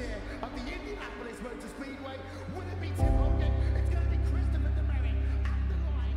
chair of the Indianapolis Motor Speedway. Will it be Tim Hogan? It's going to be Christopher DeMerrick at the line.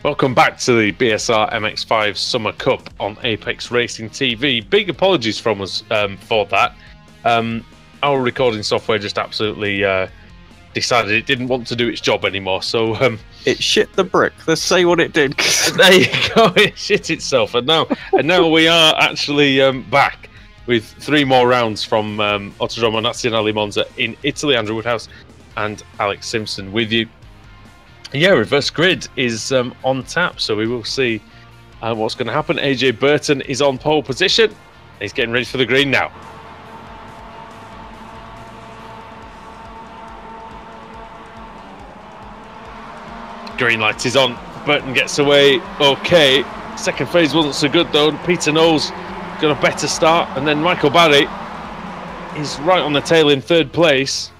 Welcome back to the BSR MX5 Summer Cup on Apex Racing TV. Big apologies from us for that. Our recording software just absolutely decided it didn't want to do its job anymore. So it shit the brick. Let's say what it did. There you go. It shit itself. And now we are actually back with 3 more rounds from Autodromo Nazionale Monza in Italy. Andrew Woodhouse and Alex Simpson with you. Yeah, reverse grid is on tap, so we will see what's going to happen. AJ Burton is on pole position. He's getting ready for the green now. Green light is on. Burton gets away okay. Second phase wasn't so good though. Peter Knowles got a better start, and then Michael Barry is right on the tail in 3rd place.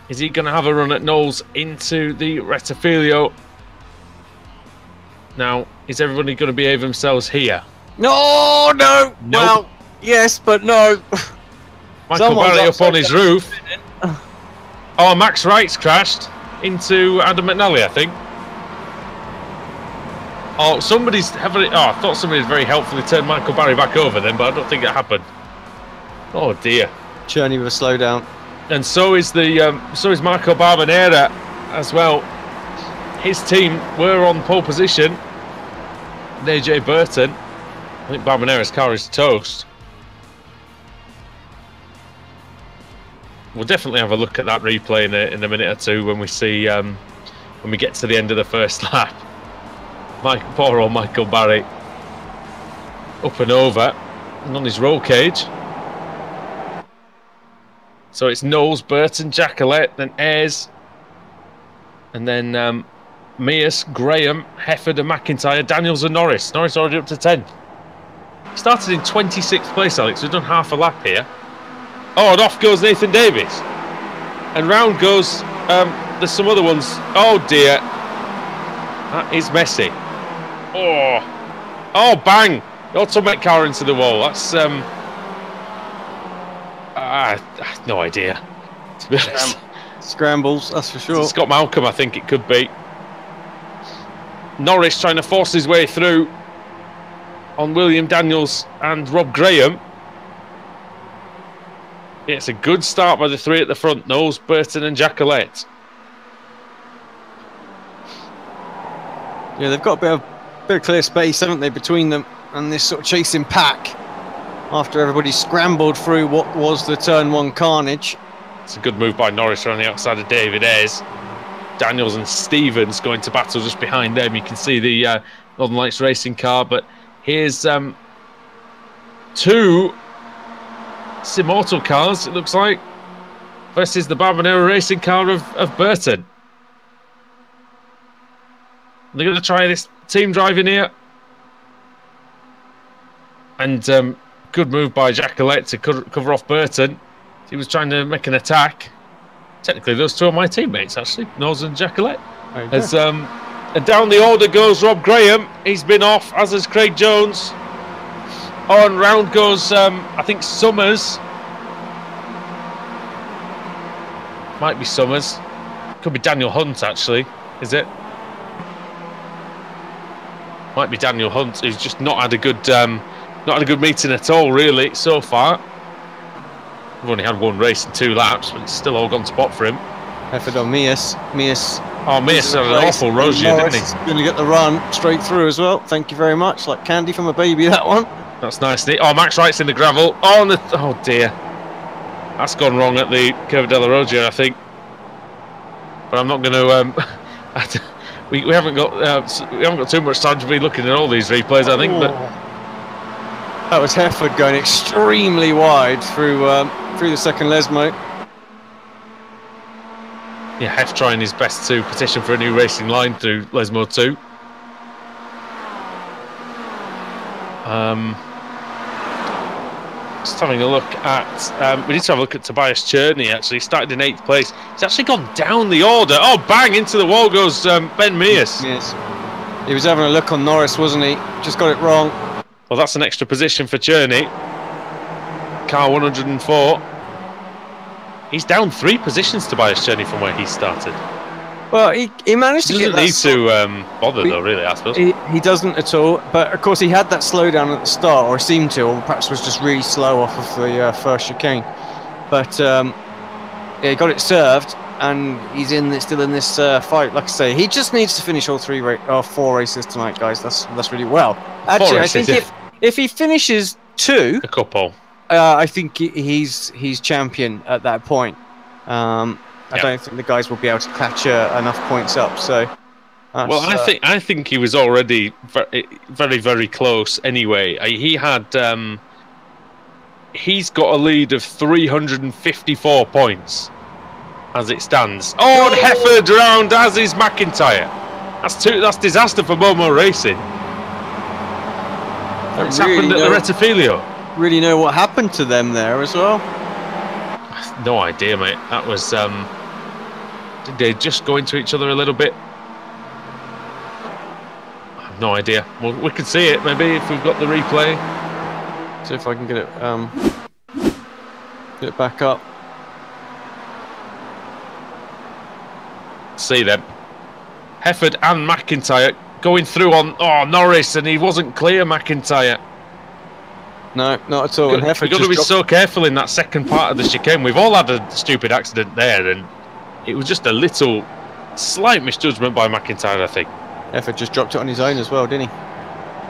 Is he going to have a run at Knowles into the Rettifilio? Now, is everybody going to behave themselves here? No. Nope. Well, yes, but no. Michael Barry up on his roof. Oh, Max Wright's crashed into Adam McNally, I think. Oh, somebody's heavily... Oh, I thought somebody had very helpfully turned Michael Barry back over then, but I don't think it happened. Oh, dear. Cherney with a slowdown. And so is Marco Barbanera as well. His team were on pole position. And AJ Burton. I think Barbanera's car is toast. We'll definitely have a look at that replay in a minute or two when we see when we get to the end of the first lap. Poor old Michael Barry up and over and on his roll cage. So it's Knowles, Burton, Jacquelet, then Ayres, and then Mears, Graham, Hefford and McIntyre, Daniels and Norris. Norris already up to 10th. Started in 26th place, Alex. We've done half a lap here. Oh, and off goes Nathan Davis. And round goes, there's some other ones. Oh dear. That is messy. Oh, bang. The Automet car into the wall. That's, I have no idea, to be honest. Scrambles, that's for sure. Scott Malcolm, I think it could be. Norris trying to force his way through on William Daniels and Rob Graham. Yeah, it's a good start by the 3 at the front. Knowles, Burton and Jacquelet. Yeah, they've got a bit of clear space, haven't they, between them and this sort of chasing pack. After everybody scrambled through what was the turn 1 carnage. It's a good move by Norris around the outside of David Ayres. Daniels and Stevens going to battle just behind them. You can see the Northern Lights racing car, but here's 2 Simauto cars, it looks like, versus the Barbanera racing car of Burton. They're going to try this team driving here. And good move by Jacquelet to cover off Burton. He was trying to make an attack. Technically, those 2 are my teammates, actually, Knowles and Jacquelet. As, and down the order goes Rob Graham. He's been off, as is Craig Jones. On round goes, I think, Summers. Might be Summers. Could be Daniel Hunt, actually. Is it? Might be Daniel Hunt, who's just not had a good meeting at all, really, so far. We've only had 1 race and 2 laps, but it's still all gone to pot for him. Effort on Mears. Oh, Mears had an awful Rozier, didn't he? He's going to get the run straight through as well. Thank you very much. Like candy from a baby, that one. That's nice. Oh, Max Wright's in the gravel. Oh, dear. That's gone wrong at the Curva della Rogia, I think. But I'm not going to... we haven't got too much time to be looking at all these replays, I think, but... That was Hefford going extremely wide through the second Lesmo. Yeah, Heff trying his best to petition for a new racing line through Lesmo 2. Just having a look at... we need to have a look at Tobias Cherney, actually. He started in 8th place. He's actually gone down the order. Oh, bang! Into the wall goes Ben Mears. Yes. He was having a look on Norris, wasn't he? Just got it wrong. Well, that's an extra position for Cherney. Car 104. He's down 3 positions, Tobias Cherney, from where he started. Well, he managed to He get doesn't that. need to bother though, really, I suppose. He doesn't at all. But of course, he had that slowdown at the start, or seemed to, or perhaps was just really slow off of the first chicane. But yeah, he got it served, and he's still in this fight. Like I say, he just needs to finish all 4 races tonight, guys. That's really well. Actually, I think if he finishes 2, a couple, I think he's champion at that point. I don't think the guys will be able to catch enough points up. So, well, I think he was already very, very close. Anyway, he's got a lead of 354 points as it stands. Oh, and Hefford round as is McIntyre. That's disaster for Momo Racing. It's happened at the Rettifilio. Really know what happened to them there as well? No idea, mate. That was did they just go into each other a little bit? I have no idea. Well, we could see it maybe if we've got the replay. See if I can get it back up. See them. Hefford and McIntyre going through on Norris, and he wasn't clear, McIntyre. No, not at all. You've got to be so careful in that second part of the chicane. We've all had a stupid accident there, and it was just a little slight misjudgment by McIntyre, I think. Hefford just dropped it on his own as well, didn't he?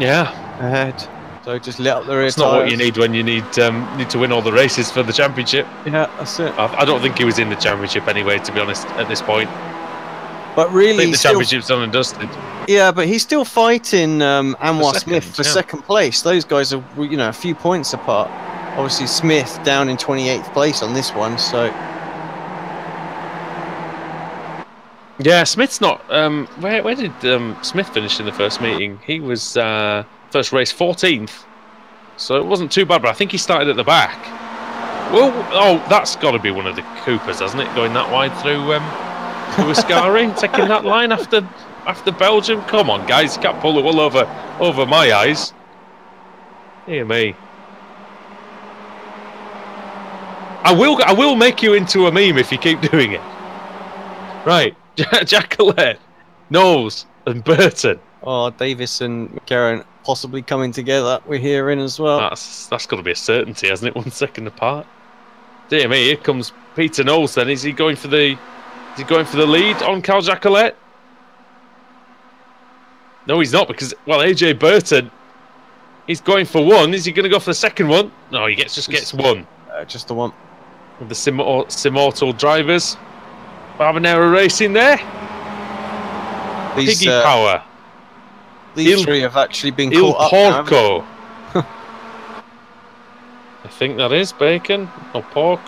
Yeah. Ahead. So just lit up the rear. It's not what you need when you need to win all the races for the championship. Yeah, that's it. I don't think he was in the championship anyway, to be honest, at this point. But really, I think the championship's done and dusted. Yeah, but he's still fighting Anwar Smith for second place. Those guys are, a few points apart. Obviously, Smith down in 28th place on this one, so. Yeah, Smith's not. Where did Smith finish in the first meeting? He was first race 14th, so it wasn't too bad. But I think he started at the back. Well, that's got to be one of the Coopers, hasn't it? Going that wide through Ascari, taking that line after Belgium. Come on, guys, you can't pull the wool over my eyes. Dear me. I will make you into a meme if you keep doing it. Right. Jacqueline, Knowles and Burton. Oh, Davis and McCarron possibly coming together. We're hearing as well. That's got to be a certainty, hasn't it? 1 second apart. Dear me, here comes Peter Knowles. Then is he going for the lead on Carl Jacqueline? No, he's not, because AJ Burton, he's going for one. Is he going to go for the second one? No, he just gets one. Just the one. With the Simortal drivers. Barbanera Racing there. Piggy Power. These three have actually been caught up now. I think that is Bacon or Pork.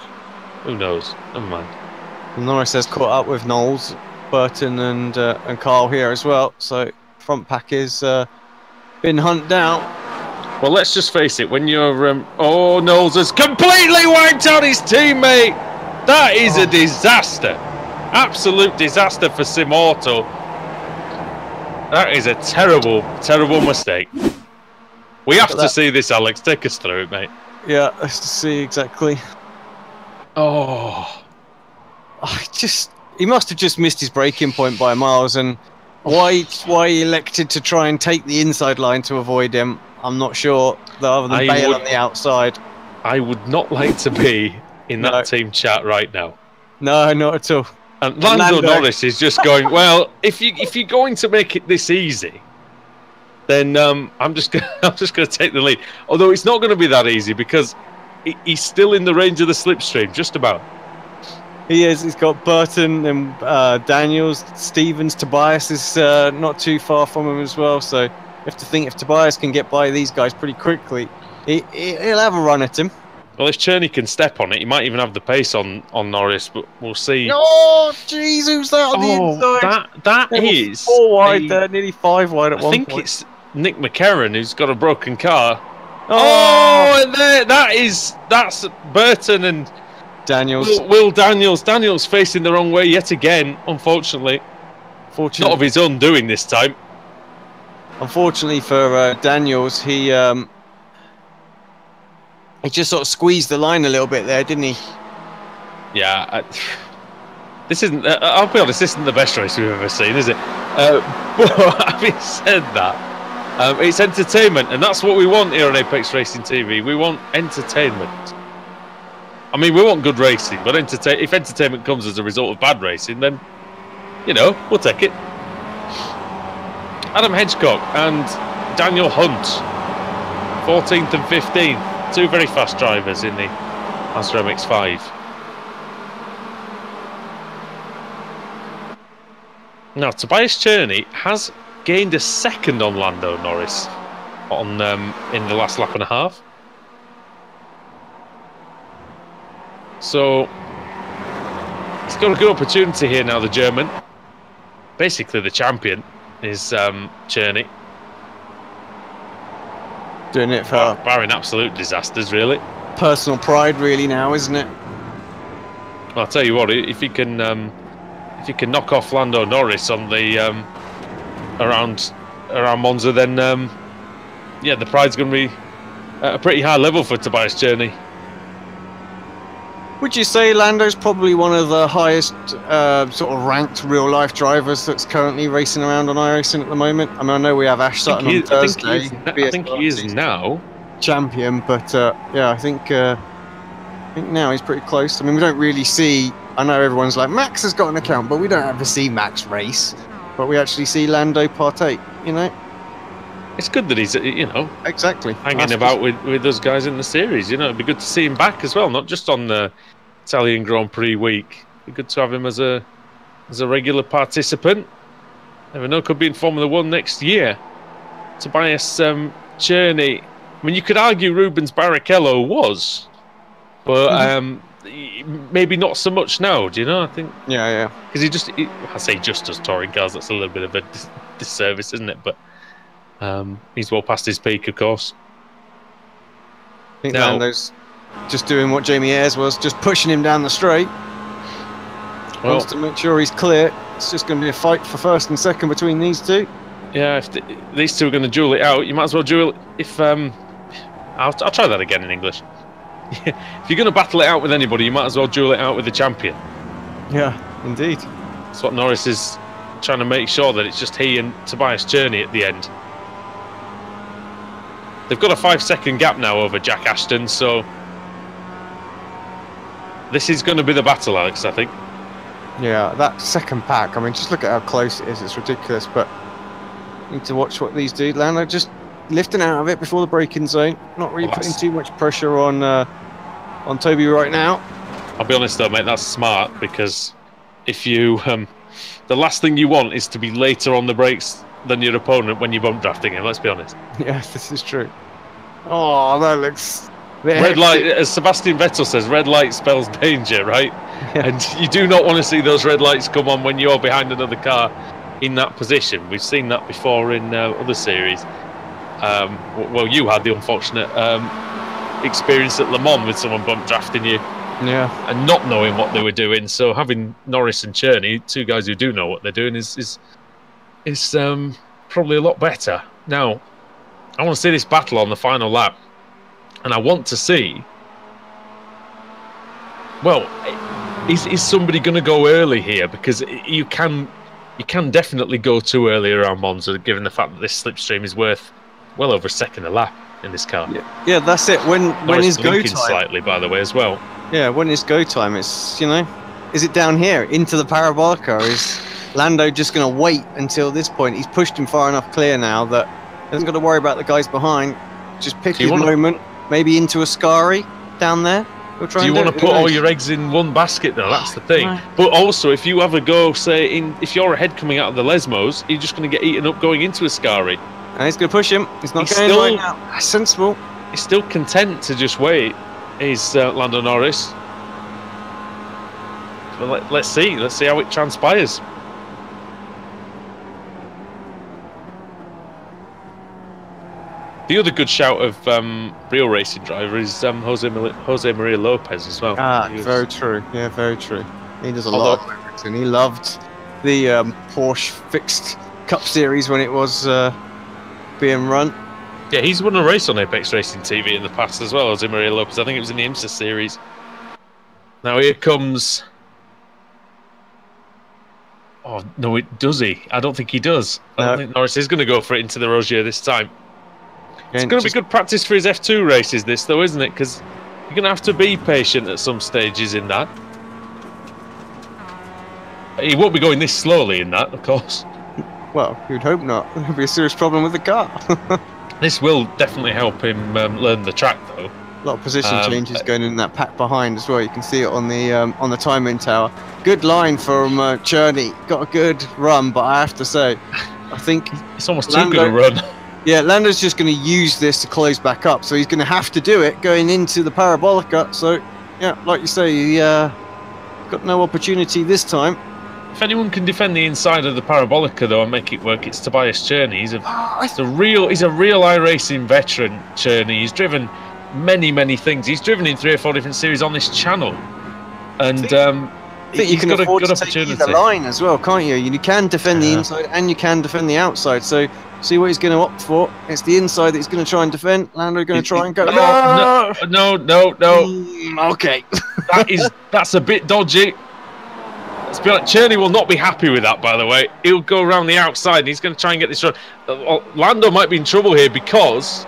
Who knows? Never mind. Norris has caught up with Knowles, Burton and Carl here as well. So front pack is been hunted down. Well, let's just face it. When you're Knowles has completely wiped out his teammate. That is a disaster. Absolute disaster for Simortal. That is a terrible, terrible mistake. We have to see this, Alex. Take us through it, mate. Yeah, let's see exactly. Oh, he must have just missed his braking point by miles, and why he elected to try and take the inside line to avoid him, I'm not sure. Other than bail on the outside. I would not like to be in that team chat right now. No, not at all. And Lando Norris is just going, well, if you're going to make it this easy, then I'm just gonna take the lead. Although it's not going to be that easy, because he's still in the range of the slipstream, just about. He is. He's got Burton and Daniels, Stevens, Tobias is not too far from him as well. So you have to think, if Tobias can get by these guys pretty quickly, he'll have a run at him. Well, if Cherney can step on it, he might even have the pace on Norris, but we'll see. Oh, jeez, who's that on the inside? That is 4 wide there, nearly 5 wide at one point. I think it's Nick McCarron who's got a broken car. Oh, and that's Burton and Daniels. Will Daniels. Daniels facing the wrong way yet again, unfortunately. Not of his own doing this time. Unfortunately for Daniels, he just sort of squeezed the line a little bit there, didn't he? Yeah. This isn't. I'll be honest. This isn't the best race we've ever seen, is it? But having said that, it's entertainment, and that's what we want here on Apex Racing TV. We want entertainment. I mean, we want good racing, but if entertainment comes as a result of bad racing, then we'll take it. Adam Hedgecock and Daniel Hunt, 14th and 15th, two very fast drivers in the BSR MX5. Now, Tobias Cherney has gained a second on Lando Norris in the last lap and a half. So he's got a good opportunity here now, the German. Basically, the champion is Cherney. Doing it for barring absolute disasters, really. Personal pride, really, now, isn't it? Well, I'll tell you what, if he can knock off Lando Norris on the around Monza, then yeah, the pride's going to be at a pretty high level for Tobias Cherney. Would you say Lando's probably one of the highest sort of ranked real-life drivers that's currently racing around on iRacing at the moment? I mean, I know we have Ash Sutton on Thursday. I think he is now champion, but yeah, I think now he's pretty close. I mean, we don't really see. I know everyone's like Max has got an account, but we don't ever see Max race. But we actually see Lando partake. It's good that he's exactly hanging about with those guys in the series. It'd be good to see him back as well, not just on the Italian Grand Prix week. It'd be good to have him as a regular participant. Never know, could be in Formula One next year. Tobias Cherney. I mean, you could argue Rubens Barrichello was, but maybe not so much now. Do you know? I think yeah, because I say just does touring cars. That's a little bit of a disservice, isn't it? But he's well past his peak, of course. I think Lando's just doing what Jamie Ayres was, just pushing him down the straight. Wants to make sure he's clear. It's just going to be a fight for first and second between these two. Yeah, if these two are going to duel it out, you might as well duel. I'll try that again in English. If you're going to battle it out with anybody, you might as well duel it out with the champion. Yeah, indeed. That's what Norris is trying to make sure, that it's just he and Tobias Cherney at the end. They've got a 5-second gap now over Jack Ashton, so this is going to be the battle, Alex, I think. Yeah, that second pack, I mean, just look at how close it is. It's ridiculous, but need to watch what these do. Lando just lifting out of it before the braking zone. Not really putting too much pressure on Toby right now. I'll be honest though, mate, that's smart, because if you the last thing you want is to be later on the brakes than your opponent when you're bump drafting him, let's be honest. Yeah, this is true. Oh, that looks... Red light, as Sebastian Vettel says, red light spells danger, right? Yeah. And you do not want to see those red lights come on when you're behind another car in that position. We've seen that before in other series. Well, you had the unfortunate experience at Le Mans with someone bump drafting you, and not knowing what they were doing. So having Norris and Cherney, two guys who do know what they're doing, is probably a lot better. Now, I want to see this battle on the final lap, and I want to see. Well, is somebody going to go early here? Because you can definitely go too early around Monza, given the fact that this slipstream is worth well over a second a lap in this car. Yeah, that's it. When is go time? Slightly, by the way, as well. Yeah, when is go time? It's is it down here into the parabolica? Is Lando just going to wait until this point? He's pushed him far enough clear now that he hasn't got to worry about the guys behind. Just pick his moment, maybe into a Ascari down there. Do you want to put all your eggs in one basket, though? That's the thing. Right. But also, if you have a go, say, if you're ahead coming out of the Lesmos, you're just going to get eaten up going into Ascari. And he's going to push him. He's not going right now. That's sensible. He's still content to just wait. He's Lando Norris. But let's see. Let's see how it transpires. The other good shout of real racing driver is Jose Maria Lopez as well. Very true. Yeah, very true. He does a lot of everything. He loved the Porsche Fixed Cup Series when it was being run. Yeah, he's won a race on Apex Racing TV in the past as well, Jose Maria Lopez. I think it was in the IMSA series. Now here comes Oh, no, does he? I don't think he does. I don't think Norris is going to go for it into the Rogier this time. It's going to be good practice for his F2 races, this, though, isn't it? Because you're going to have to be patient at some stages in that. He won't be going this slowly in that, of course. Well, you'd hope not. There'll be a serious problem with the car. This will definitely help him learn the track, though. A lot of position changes going in that pack behind as well. You can see it on the timing tower. Good line from Cherney. Got a good run, but I have to say, I think it's almost too good a run. Yeah, Lando's just going to use this to close back up, so he's going to have to do it going into the Parabolica. So, yeah, like you say, he got no opportunity this time. If anyone can defend the inside of the Parabolica though and make it work, it's Tobias Cherney. He's a real iRacing veteran. Cherney. He's driven many things. He's driven in 3 or 4 different series on this channel, and I think you can afford to take either line as well, can't you? You can defend the inside and you can defend the outside. So see what he's going to opt for. It's the inside that he's going to try and defend. Lando's going to try and go. No. Okay, that's a bit dodgy. Let's be honest, Cherney will not be happy with that, by the way. He'll go around the outside and he's going to try and get this run. Lando might be in trouble here because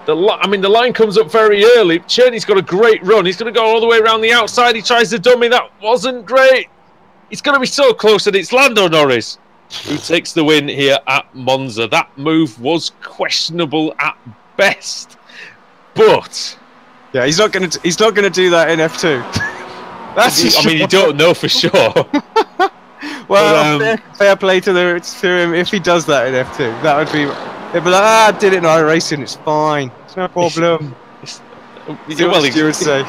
the line comes up very early. Cherney's got a great run. He's going to go all the way around the outside. He tries to dummy. That wasn't great. He's going to be so close, and it's Lando Norris who takes the win here at Monza. That move was questionable at best, but yeah, he's not going to do that in F2. You don't know for sure. Well, fair play to him if he does that in F2. That would be. They'd be like, I did it in iRacing. It's fine. It's no problem. You would say.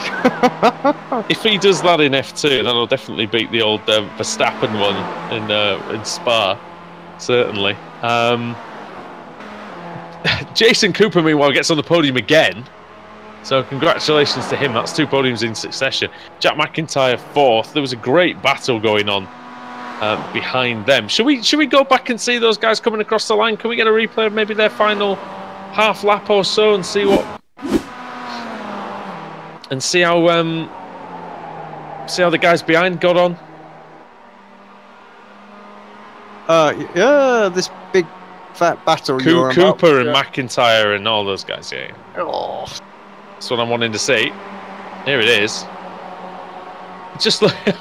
If he does that in F2, then he'll definitely beat the old Verstappen one in Spa. Certainly. Jason Cooper, meanwhile, gets on the podium again. So congratulations to him. That's 2 podiums in succession. Jack McIntyre 4th. There was a great battle going on behind them. Should we go back and see those guys coming across the line? Can we get a replay of maybe their final half lap or so and see how the guys behind got on? Yeah, this big fat battle. Cooper and McIntyre and all those guys. Yeah. Oh. That's what I'm wanting to see. Here it is. Just look at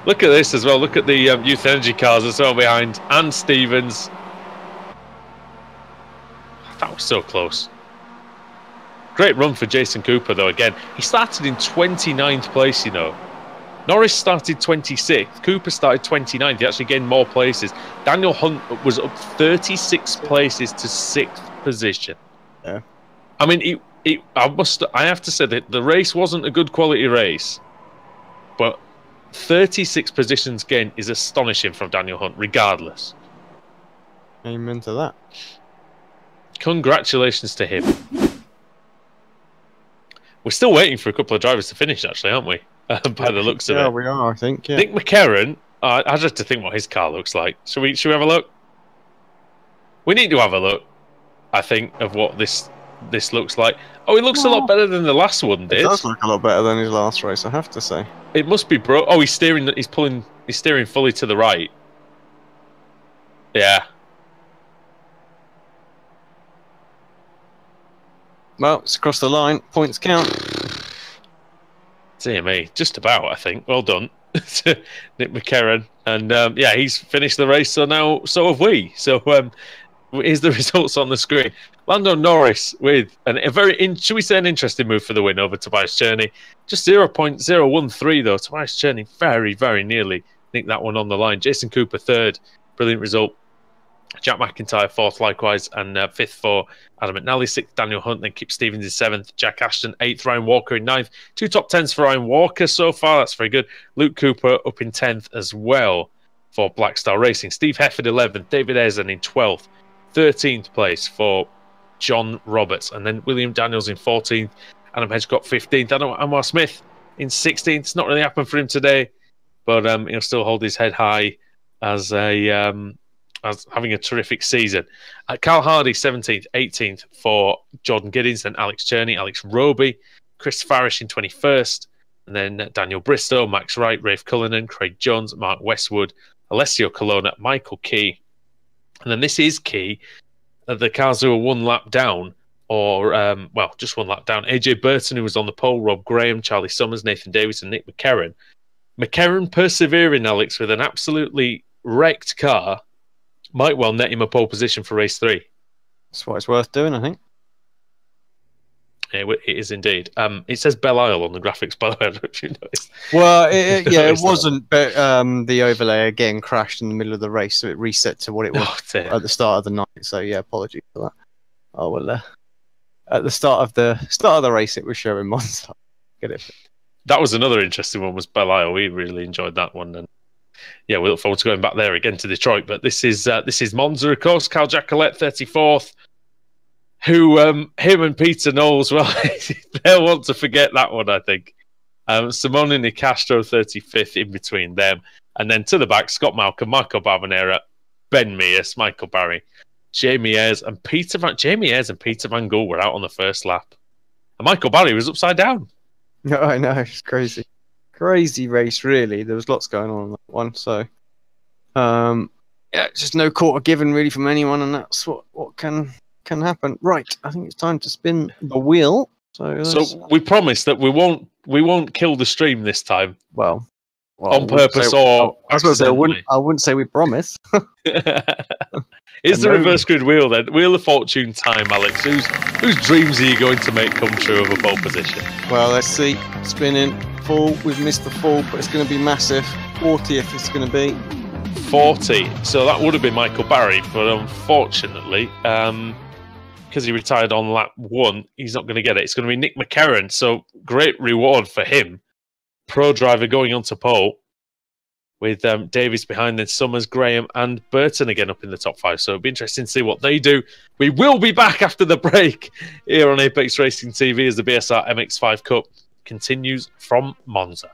this as well. Look at the Youth Energy cars as well behind. And Stevens. That was so close. Great run for Jason Cooper, though, again. He started in 29th place, you know. Norris started 26th. Cooper started 29th. He actually gained more places. Daniel Hunt was up 36 places to 6th position. Yeah. I mean, I have to say that the race wasn't a good quality race, but 36 positions gained is astonishing from Daniel Hunt, regardless. Amen to that. Congratulations to him. We're still waiting for a couple of drivers to finish, actually, aren't we? By the looks of it. Yeah, we are, I think. Yeah. Nick McCarron, I'd have to think what his car looks like. Should we have a look? We need to have a look, I think, of what this looks like. Oh, it looks a lot better than the last one did. It does look a lot better than his last race, I have to say. It must be broke. Oh, he's steering fully to the right. Yeah. Well, it's across the line. Points count. Dear me, just about, I think. Well done to Nick McCarron. And yeah, he's finished the race, so have we. So here's the results on the screen. Lando Norris with a very, should we say, an interesting move for the win over Tobias Cherney. Just 0.013 though. Tobias Cherney very, very nearly nicked that one on the line. Jason Cooper 3rd. Brilliant result. Jack McIntyre 4th likewise, and 5th for Adam McNally, 6th Daniel Hunt, then Kip Stevens in 7th, Jack Ashton 8th, Ryan Walker in 9th. 2 top 10s for Ryan Walker so far, that's very good. Luke Cooper up in 10th as well for Black Star Racing. Steve Hefford 11th, David Ezen in 12th, 13th place for John Roberts, and then William Daniels in 14th, Adam Hedgecock 15th, Anwar Smith in 16th. It's not really happened for him today, but he'll still hold his head high as having a terrific season. Carl Hardy 17th, 18th for Jordan Giddings, then Alex Cherney, Alex Roby, Chris Farish in 21st, and then Daniel Bristow, Max Wright, Rafe Cullinan, Craig Jones, Mark Westwood, Alessio Colonna, Michael Key. And then this is key. The cars who are one lap down, or, just one lap down. AJ Burton, who was on the pole, Rob Graham, Charlie Summers, Nathan Davis, and Nick McCarron. McCarron persevering, Alex, with an absolutely wrecked car, might well net him a pole position for race 3. That's what it's worth doing, I think. It is indeed. It says Belle Isle on the graphics, by the way. I don't know if you noticed. Well, it wasn't, but the overlay again crashed in the middle of the race, so it reset to what it was at the start of the night. So yeah, apologies for that. Oh well, at the start of the race, it was showing Monza. Get it? That was another interesting one. Was Belle Isle? We really enjoyed that one, and yeah, we look forward to going back there again to Detroit. But this is Monza, of course. Carl Jacquelet, 34th. Who him and Peter Knowles, well, they'll want to forget that one, I think. Simone Nicastro, 35th, in between them. And then to the back, Scott Malcolm, Michael Barbanera, Ben Mears, Michael Barry, Jamie Ayres, and Peter Van Gool were out on the first lap. And Michael Barry was upside down. No, I know, it's crazy. Crazy race, really. There was lots going on that one. So, just no quarter given, really, from anyone, and that's what can happen. Right, I think it's time to spin the wheel. So we promise that we won't kill the stream this time. Well on purpose or I wouldn't say we promise. Is the reverse grid wheel then? Wheel of Fortune time, Alex. Whose dreams are you going to make come true of a pole position? Well, let's see. Spinning full. We've missed the full, but it's going to be massive. 40th it's going to be. 40. So that would have been Michael Barry, but unfortunately, because he retired on lap 1, he's not going to get it. It's going to be Nick McCarron. So great reward for him. Pro driver going on to pole with Davies behind, then Summers, Graham, and Burton again up in the top 5. So it'll be interesting to see what they do. We will be back after the break here on Apex Racing TV as the BSR MX5 Cup continues from Monza.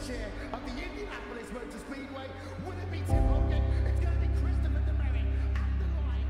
chair of the Indianapolis Motor Speedway. Will it be Tim Hogan? It's going to be Christopher DeMerick at the line.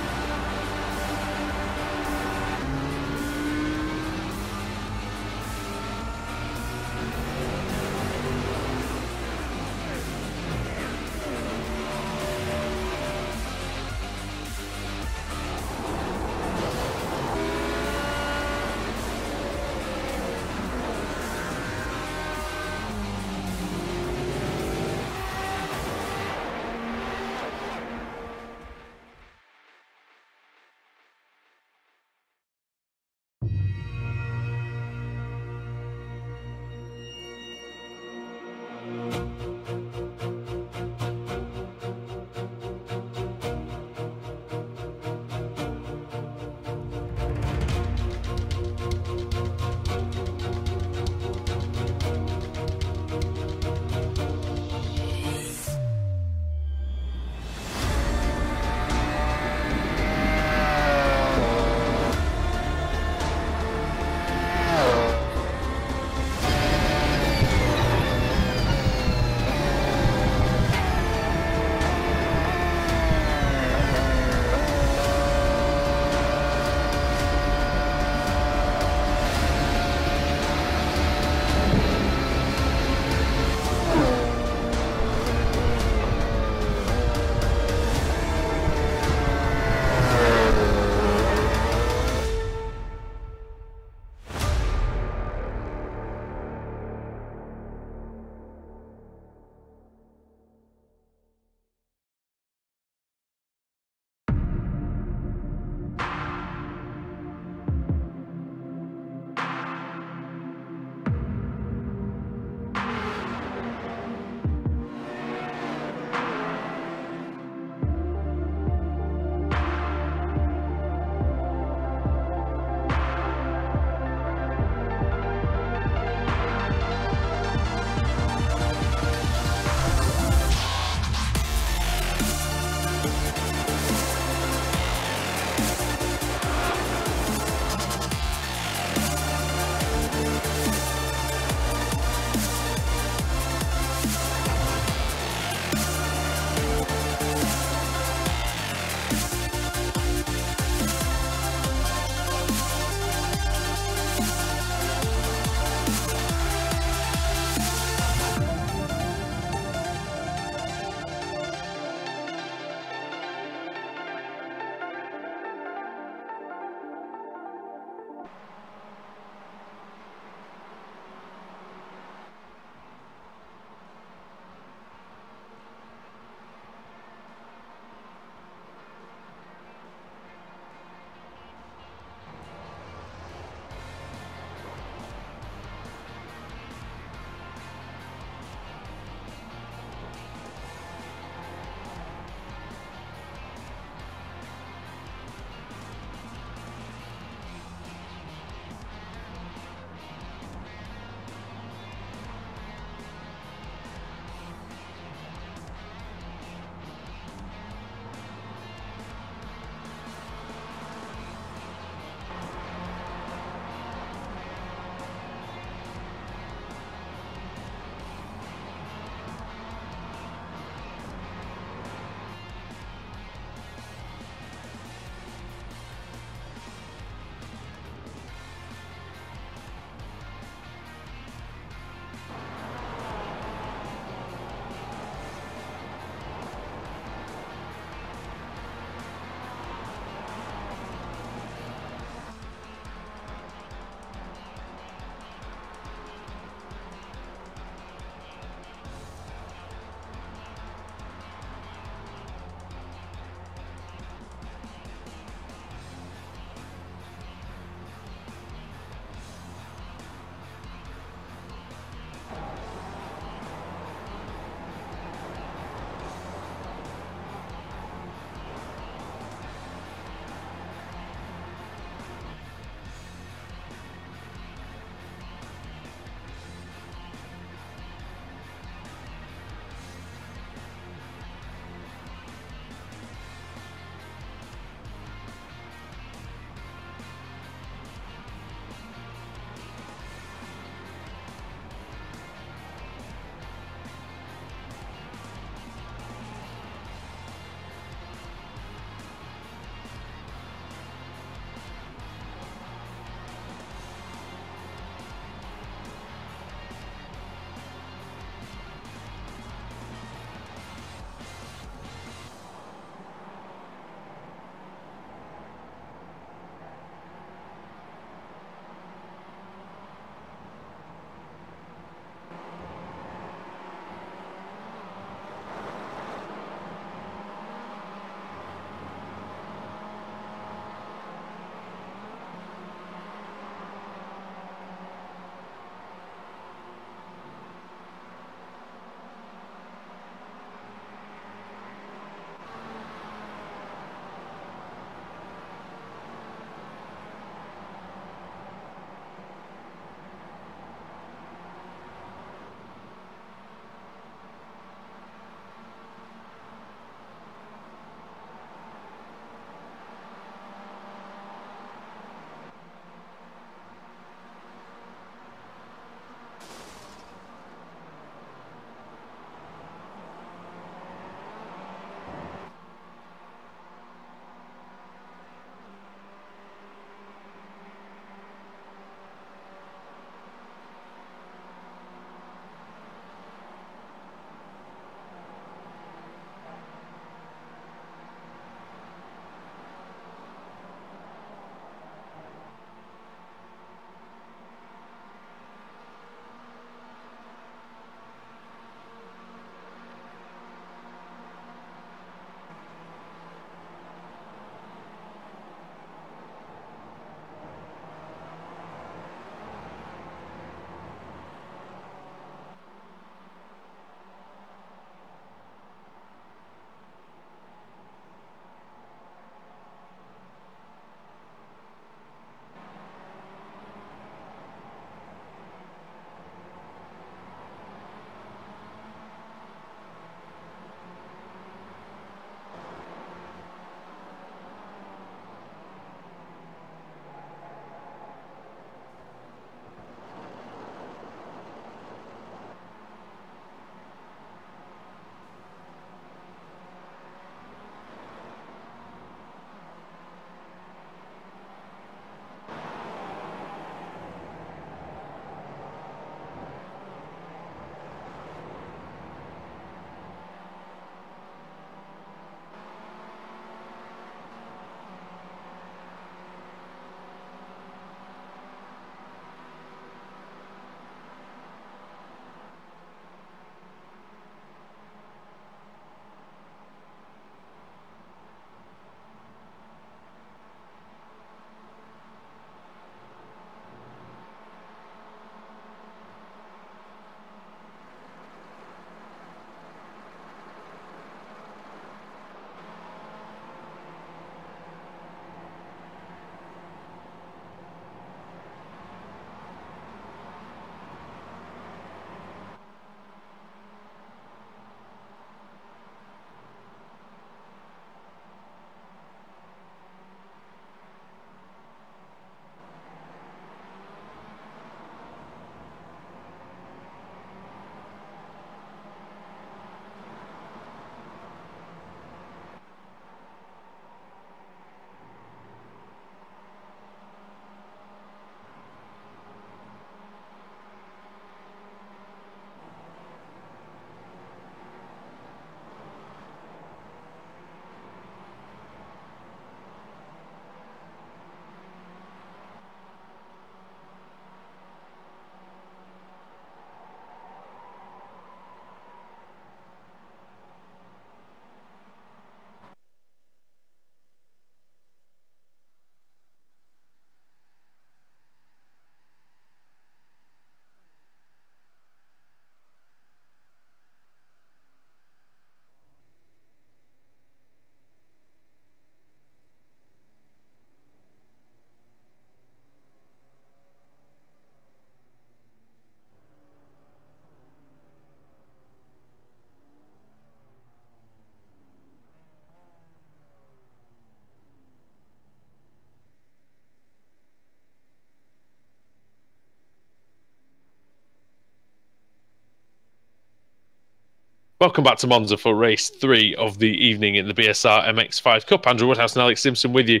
Welcome back to Monza for race 3 of the evening in the BSR MX5 Cup. Andrew Woodhouse and Alex Simpson with you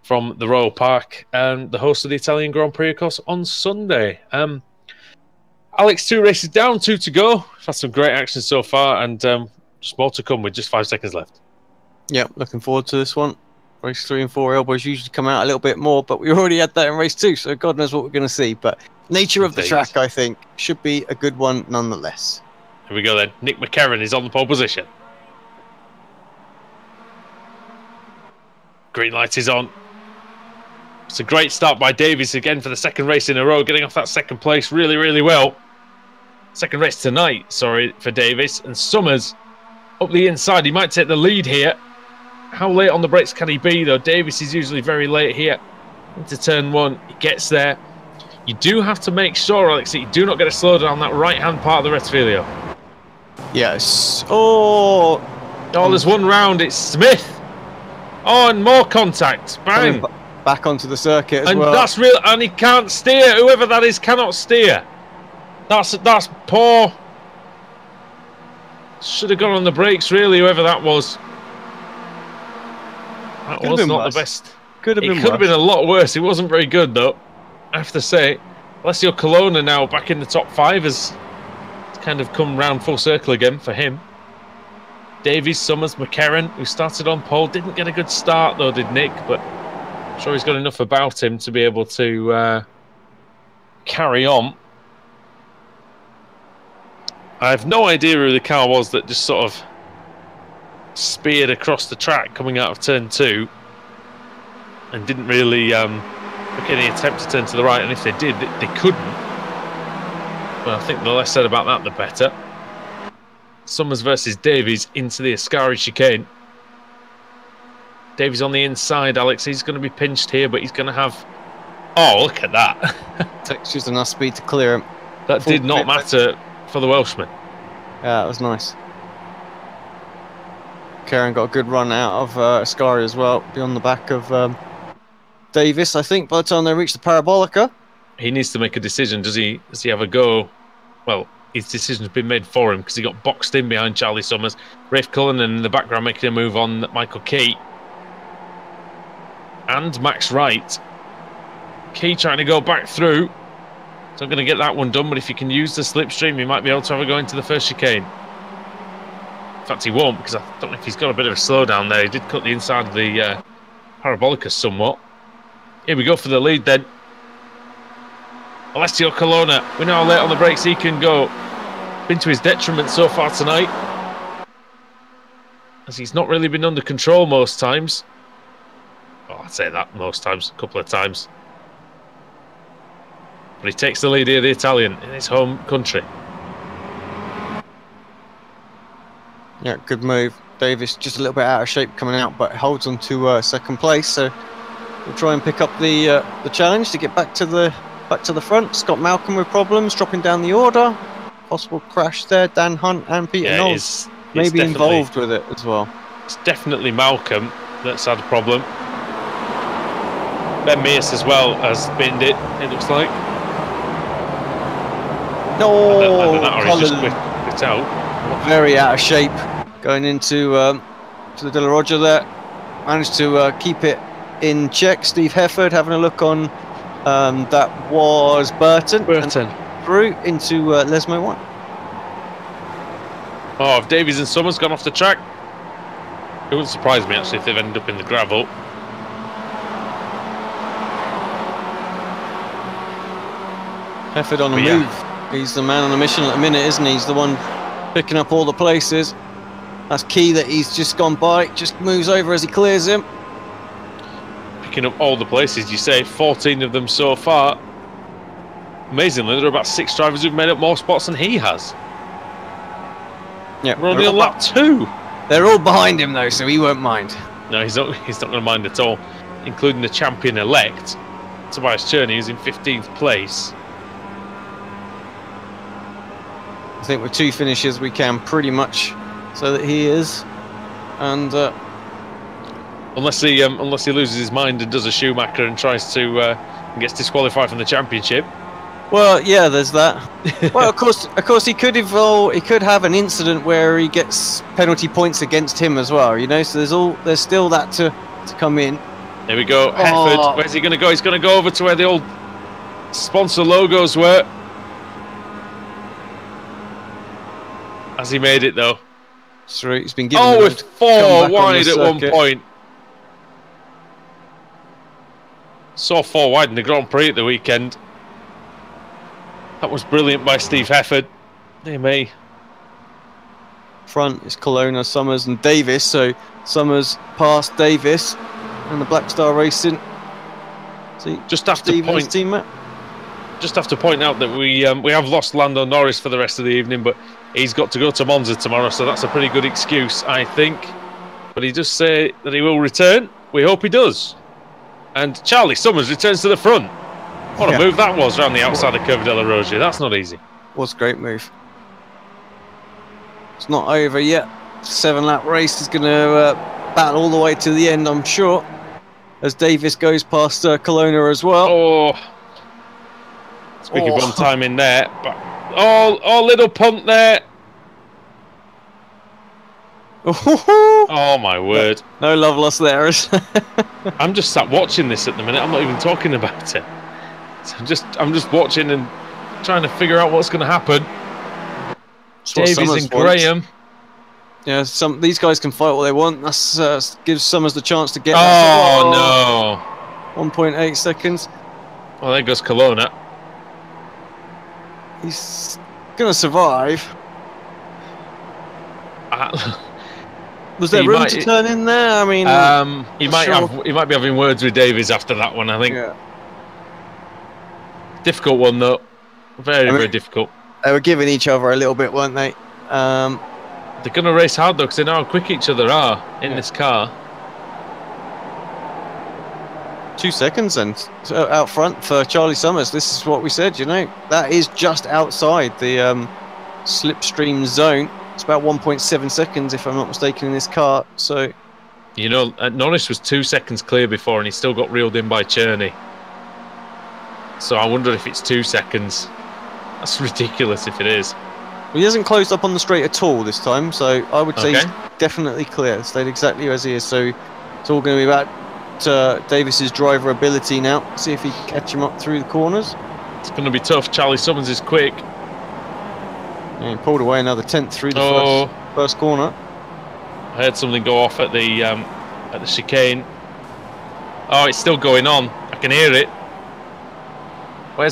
from the Royal Park, and the host of the Italian Grand Prix, of course, on Sunday. Alex, 2 races down, 2 to go. We've had some great action so far, and just more to come with just 5 seconds left. Yeah, looking forward to this one. Race 3 and 4 elbows usually come out a little bit more, but we already had that in race 2, so God knows what we're going to see. But nature of the track, I think, should be a good one nonetheless. Here we go then. Nick McCarron is on the pole position. Green light is on. It's a great start by Davies again for the second race in a row, getting off that second place really, really well. Second race tonight, sorry, for Davies. And Summers up the inside. He might take the lead here. How late on the brakes can he be, though? Davies is usually very late here. Into turn 1, he gets there. You do have to make sure, Alex, that you do not get a slowdown on that right-hand part of the Rettifilio. Yes. Oh, there's one round. It's Smith. Oh, and more contact. Bang. Back onto the circuit as and well. That's real. And he can't steer. Whoever that is cannot steer. That's poor. Should have gone on the brakes, really, whoever that was. That was not the best. Could have been It could have been a lot worse. It wasn't very good, though. I have to say. Alessio Colonna now back in the top 5 has kind of come round full circle again for him. Davies, Summers, McCarron, who started on pole, didn't get a good start though, did Nick, but I'm sure he's got enough about him to be able to carry on. I have no idea who the car was that just sort of speared across the track coming out of turn 2 and didn't really make any attempt to turn to the right, and if they did, they couldn't. Well, I think the less said about that, the better. Summers versus Davies into the Ascari chicane. Davies on the inside, Alex. He's going to be pinched here, but he's going to have... Oh, look at that. Takes just enough speed to clear him. That did not matter for the Welshman. Yeah, that was nice. Karen got a good run out of Ascari as well, beyond the back of Davies, I think, by the time they reach the Parabolica. He needs to make a decision. Does he have a go? Well, his decision's been made for him because he got boxed in behind Charlie Summers. Rafe Cullinan in the background making a move on Michael Key. And Max Wright. Key trying to go back through. He's not going to get that one done, but if he can use the slipstream, he might be able to have a go into the first chicane. In fact, he won't, because I don't know if he's got a bit of a slowdown there. He did cut the inside of the Parabolica somewhat. Here we go for the lead then. Alessio Colonna, we know how late on the brakes he can go. Been to his detriment so far tonight, as he's not really been under control most times. Oh, I'd say that most times, a couple of times. But he takes the lead here, the Italian, in his home country. Yeah, good move. Davies just a little bit out of shape coming out, but holds on to second place. So we'll try and pick up the challenge to get back to the front. Scott Malcolm with problems, dropping down the order. Possible crash there. Dan Hunt and Peter Knowles maybe involved with it as well. It's definitely Malcolm that's had a problem. Ben Mears as well has binned it looks like. No, he's just quit out. Very out of shape going into to the De La Roger there. Managed to keep it in check. Steve Hefford having a look on. That was Burton. Through into Lesmo 1. Oh, if Davies and Summers gone off the track, it wouldn't surprise me actually if they've ended up in the gravel. Hefford on the move. He's the man on a mission at the minute, isn't he? He's the one picking up all the places. That's key that he's just gone by. Just moves over as he clears him. Picking up all the places, you say, 14 of them so far. Amazingly, there are about 6 drivers who've made up more spots than he has. Yeah, we're only on lap 2. They're all behind him though, so he won't mind. No, he's not going to mind at all, including the champion-elect, Tobias Cherney, who's in 15th place. I think with 2 finishes we can pretty much so that he is, and unless he loses his mind and does a Schumacher and tries to and gets disqualified from the championship. Well, yeah, there's that. Well, of course, he could evolve. He could have an incident where he gets penalty points against him as well. You know, so there's still that to come in. There we go. Hefford. Where's he going to go? He's going to go over to where the old sponsor logos were. Has he made it though? Sorry, he's been given. Oh, with 4 wide at one point. Saw 4 wide in the Grand Prix at the weekend. That was brilliant by Steve Hefford. Dear me. Front is Colonna, Summers and Davis. So Summers past Davis and the Black Star Racing. See, just have to point out that we have lost Lando Norris for the rest of the evening, but he's got to go to Monza tomorrow, so that's a pretty good excuse, I think. But he does say that he will return. We hope he does. And Charlie Summers returns to the front. What a move that was around the outside of Curva della Roggia. That's not easy. Was a great move. It's not over yet. 7-lap race is going to battle all the way to the end, I'm sure. As Davis goes past Colonna as well. Oh, squeaky bum time in there. But oh, little punt there. Oh my word! No love lost there. I'm just sat watching this at the minute. I'm not even talking about it. So I'm just watching and trying to figure out what's going to happen. Davies and Graham. Yeah, these guys can fight what they want. That gives Summers the chance to get. Oh no! 1.8 seconds. Well, there goes Colonna. He's gonna survive. Was there room to turn in there? I mean, he might be having words with Davies after that one, I think. Yeah. Difficult one though. Very difficult. They were giving each other a little bit, weren't they? They're going to race hard though, because they know how quick each other are in this car. 2 seconds and out front for Charlie Summers. This is what we said, you know. That is just outside the slipstream zone. It's about 1.7 seconds, if I'm not mistaken, in this car. So, you know, Norris was 2 seconds clear before, and he still got reeled in by Cherney. So I wonder if it's 2 seconds. That's ridiculous if it is. Well, he hasn't closed up on the straight at all this time, so I would say he's definitely clear. Stayed exactly as he is. So it's all going to be about Davis's driver ability now. See if he can catch him up through the corners. It's going to be tough. Charlie Summers is quick. Yeah, he pulled away another 10th through the first corner. I heard something go off at the chicane. Oh, it's still going on. I can hear it. Where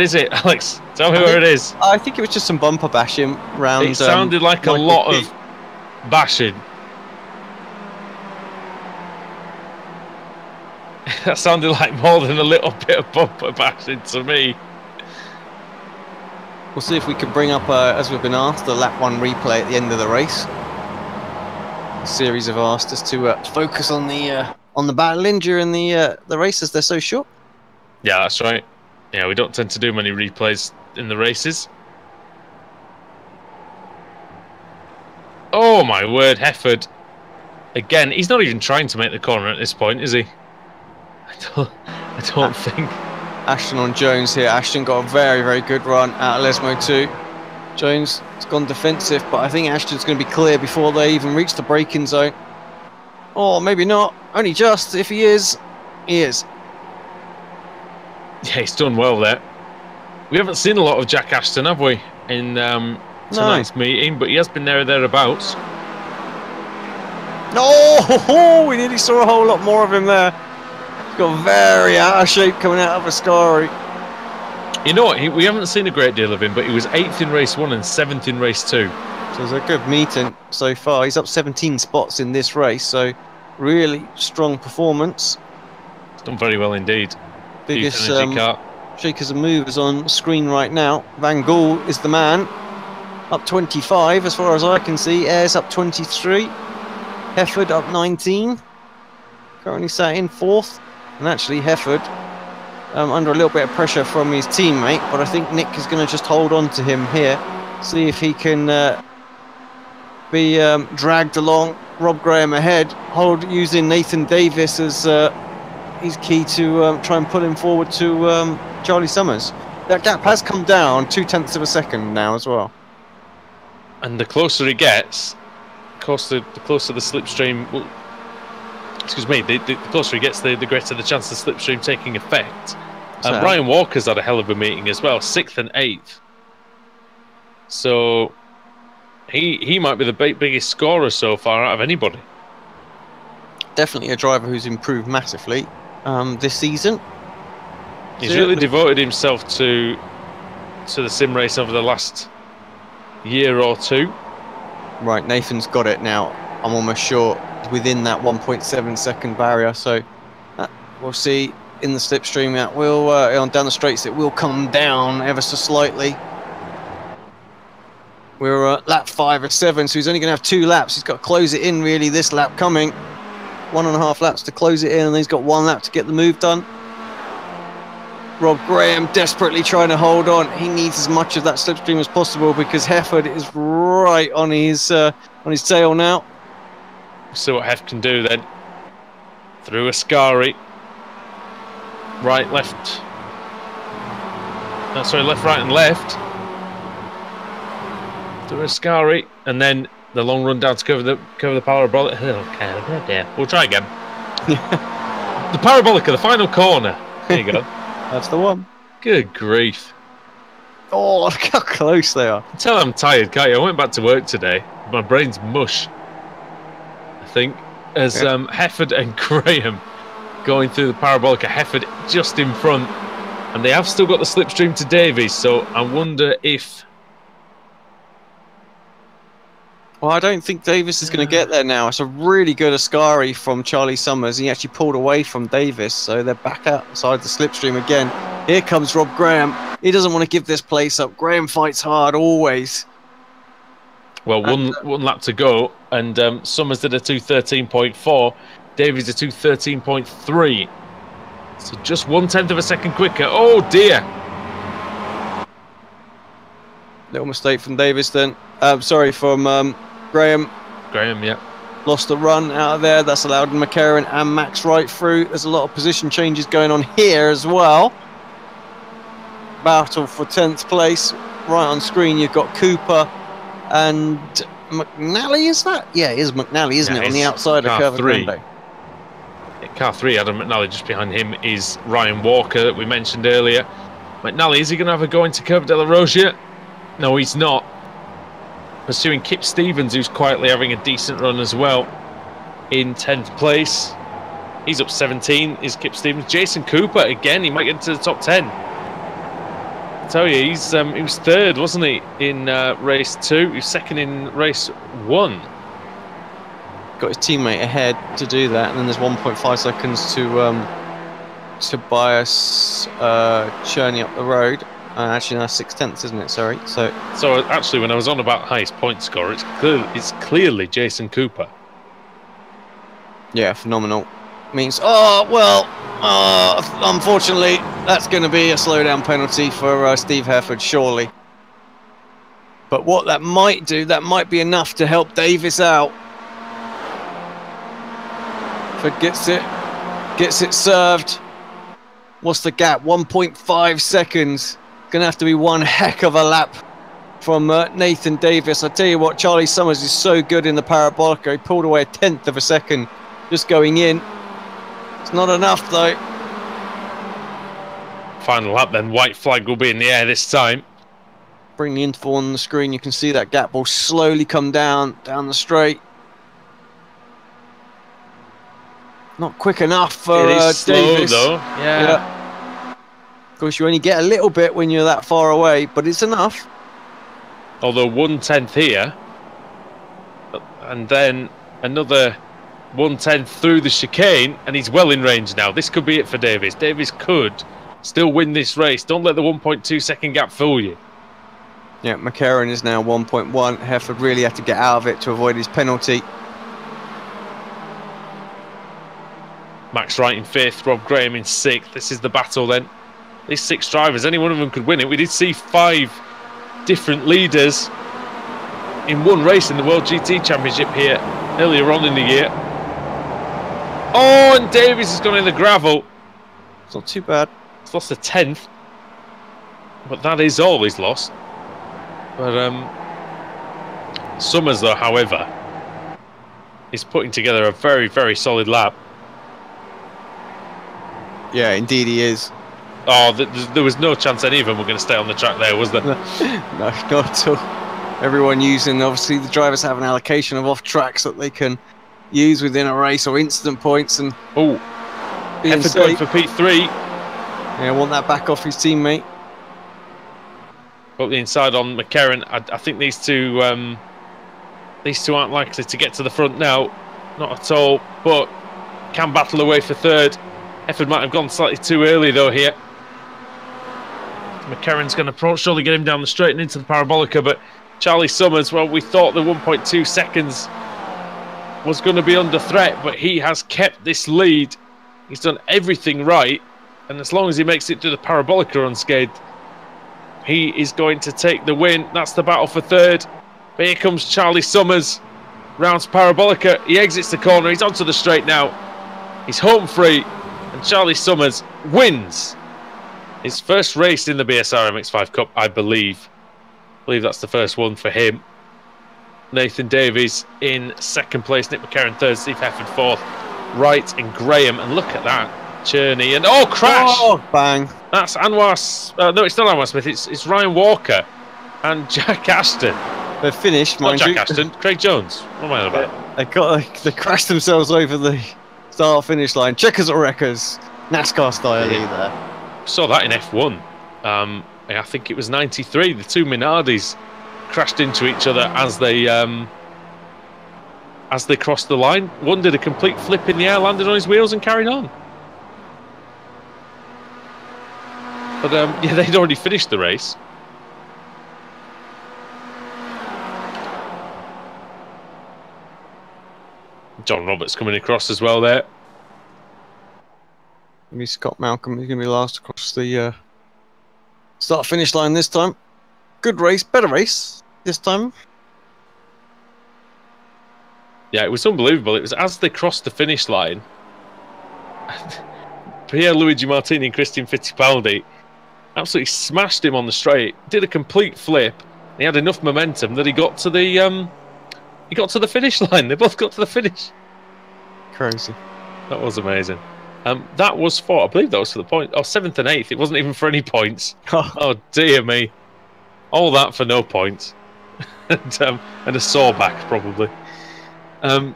is it, Alex? Tell me where it is. I think it was just some bumper bashing round. It sounded like a lot of bashing. That sounded like more than a little bit of bumper bashing to me. We'll see if we can bring up, as we've been asked, the lap 1 replay at the end of the race. The series have asked us to focus on the battling during the races. They're so short. Yeah, that's right. Yeah, we don't tend to do many replays in the races. Oh my word, Hefford. Again, he's not even trying to make the corner at this point, is he? I don't think. Ashton on Jones here. Ashton got a very, very good run out of Lesmo 2. Jones has gone defensive, but I think Ashton's going to be clear before they even reach the braking zone. Or maybe not. Only just. If he is, he is. Yeah, he's done well there. We haven't seen a lot of Jack Ashton, have we, in tonight's meeting, but he has been there or thereabouts. No, we nearly saw a whole lot more of him there. He's got very out of shape coming out of Ascari. You know what, we haven't seen a great deal of him, but he was 8th in race 1 and 7th in race 2. So it's a good meeting so far. He's up 17 spots in this race, so really strong performance. He's done very well indeed. Biggest shakers and movers on screen right now. Van Gool is the man, up 25 as far as I can see. Ayres up 23, Hefford up 19, currently sat in 4th, and actually Hefford under a little bit of pressure from his teammate, but I think Nick is going to just hold on to him here, see if he can be dragged along. Rob Graham ahead, using Nathan Davis as he's key to try and pull him forward to Charlie Summers. That gap has come down 0.2 of a second now as well. And the closer he gets, the closer the slipstream will... Excuse me, the closer he gets, the greater the chance of the slipstream taking effect. Ryan Walker's had a hell of a meeting as well, 6th and 8th. So he might be the biggest scorer so far out of anybody. Definitely a driver who's improved massively this season. He's really devoted himself to the sim race over the last year or two. Right, Nathan's got it now. I'm almost sure within that 1.7 second barrier. So we'll see in the slipstream that will on down the straights. It will come down ever so slightly. We're at lap 5 of 7, so he's only going to have 2 laps. He's got to close it in really this lap coming. 1.5 laps to close it in, and then he's got 1 lap to get the move done. Rob Graham desperately trying to hold on. He needs as much of that slipstream as possible because Hefford is right on his tail now. We'll see what Heff can do then. Through Ascari. Right, left. Sorry, left, right, and left. Through Ascari, and then the long run down to cover the parabolic. Okay, we'll try again. The parabolic of the final corner. There you go. That's the one. Good grief. Oh, look how close they are. Tell I'm tired, can't you? I went back to work today. My brain's mush, I think. As Hefford and Graham going through the parabolic. Hefford just in front. And they have still got the slipstream to Davies, so I wonder if... Well, I don't think Davis is going to get there now. It's a really good Ascari from Charlie Summers. He actually pulled away from Davis, so they're back outside the slipstream again. Here comes Rob Graham. He doesn't want to give this place up. Graham fights hard, always. Well, one lap to go, and Summers did a 2:13.4. Davies a 2:13.3. So just 1/10 of a second quicker. Oh, dear. Little mistake from Davis then. Sorry, from Graham. Graham, yeah. Lost the run out of there. That's allowed McCarron and Max right through. There's a lot of position changes going on here as well. Battle for 10th place. Right on screen, you've got Cooper and McNally, is that? Yeah, it is McNally, isn't it? On the outside of Curva Grande. Car 3, Adam McNally. Just behind him is Ryan Walker that we mentioned earlier. McNally, is he going to have a go into Curva de la Rogia? No, he's not. Pursuing Kip Stevens, who's quietly having a decent run as well, in 10th place. He's up 17, is Kip Stevens. Jason Cooper, again, he might get into the top 10. I tell you, he was 3rd, wasn't he, in race 2? He was 2nd in race 1. Got his teammate ahead to do that, and then there's 1.5 seconds to Tobias churning up the road. Actually, that's 6/10, isn't it? Sorry. So actually, when I was on about highest point score, it's clearly Jason Cooper. Yeah, phenomenal. Means unfortunately, that's going to be a slowdown penalty for Steve Hefford, surely. But what that might do, that might be enough to help Davis out. Hefford gets it served. What's the gap? 1.5 seconds. Going to have to be one heck of a lap from Nathan Davis. I tell you what, Charlie Summers is so good in the parabolic. He pulled away 1/10 of a second just going in. It's not enough though. Final lap then. White flag will be in the air this time. Bring the interval on the screen. You can see that gap will slowly come down the straight. Not quick enough for Davis. Slow though. Yeah. Of course, you only get a little bit when you're that far away, but it's enough. Although 1/10 here, and then another 1/10 through the chicane, and he's well in range now. This could be it for Davis. Davis could still win this race. Don't let the 1.2 second gap fool you. Yeah, McCarron is now 1.1. Hefford really had to get out of it to avoid his penalty. Max Wright in 5th, Rob Graham in 6th. This is the battle then. These 6 drivers, any one of them could win it. We did see 5 different leaders in one race in the World GT Championship here earlier on in the year. Oh, and Davies has gone in the gravel. It's not too bad. He's lost a 10th. but that is all he's lost. But Summers, though, however, is putting together a very, very solid lap. Yeah, indeed he is. Oh, there was no chance any of them were going to stay on the track there, was there? No, not at all. Everyone using, obviously, the drivers have an allocation of off tracks that they can use within a race or incident points. And Effort going for P3. Yeah, want that back off his teammate. Got the inside on McCarron. I think these two aren't likely to get to the front now. Not at all, but can battle away for third. Effort might have gone slightly too early, though, here. McCarron's going to surely get him down the straight and into the Parabolica, but Charlie Summers, well, we thought the 1.2 seconds was going to be under threat, but he has kept this lead. He's done everything right, and as long as he makes it to the Parabolica unscathed, he is going to take the win. That's the battle for third. But here comes Charlie Summers. Rounds Parabolica. He exits the corner. He's onto the straight now. He's home free. And Charlie Summers wins his first race in the BSR MX5 Cup, I believe. I believe that's the first one for him. Nathan Davies in second place. Nick McCarron third. Steve Hefford fourth. Wright and Graham. And look at that. Cherney. And crash! Oh, bang. That's Anwar. No, it's not Anwar Smith. It's Ryan Walker and Jack Ashton. They're finished, mind you. Jack Ashton. Craig Jones. What am I on about? They crashed themselves over the start-finish line. Checkers or wreckers. NASCAR style there. Saw that in F1. I think it was 93. The two Minardis crashed into each other as they crossed the line. One did a complete flip in the air, landed on his wheels and carried on. But yeah, they'd already finished the race. John Roberts coming across as well there. Maybe Scott Malcolm is going to be last across the start-finish line this time. Good race, better race this time. Yeah, it was unbelievable. It was as they crossed the finish line, Pierluigi Martini and Christian Fittipaldi absolutely smashed him on the straight. Did a complete flip. He had enough momentum that he got to the finish line. They both got to the finish. Crazy. That was amazing. That was I believe that was for the point. Oh, 7th and 8th. It wasn't even for any points. Oh dear me. All that for no points. and a sore back probably.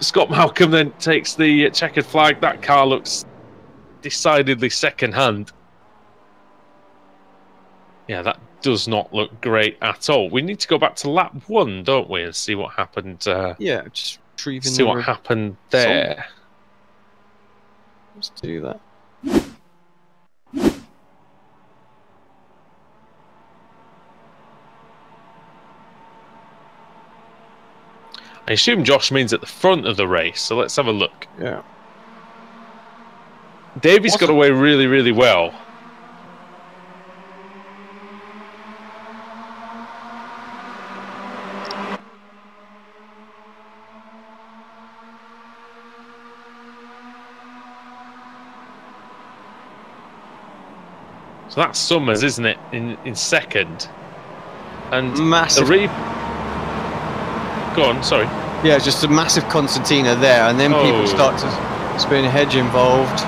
Scott Malcolm then takes the checkered flag. That car looks decidedly second hand. Yeah, that does not look great at all. We need to go back to lap 1, don't we, and see what happened. Yeah, just retrieving. See what happened there. Let's do that. I assume Josh means at the front of the race, so let's have a look. Yeah. Davies got away really, really well. So that's Summers, isn't it, in second? And massive. Go on, sorry. Yeah, just a massive concertina there, and then people start to spin a hedge involved.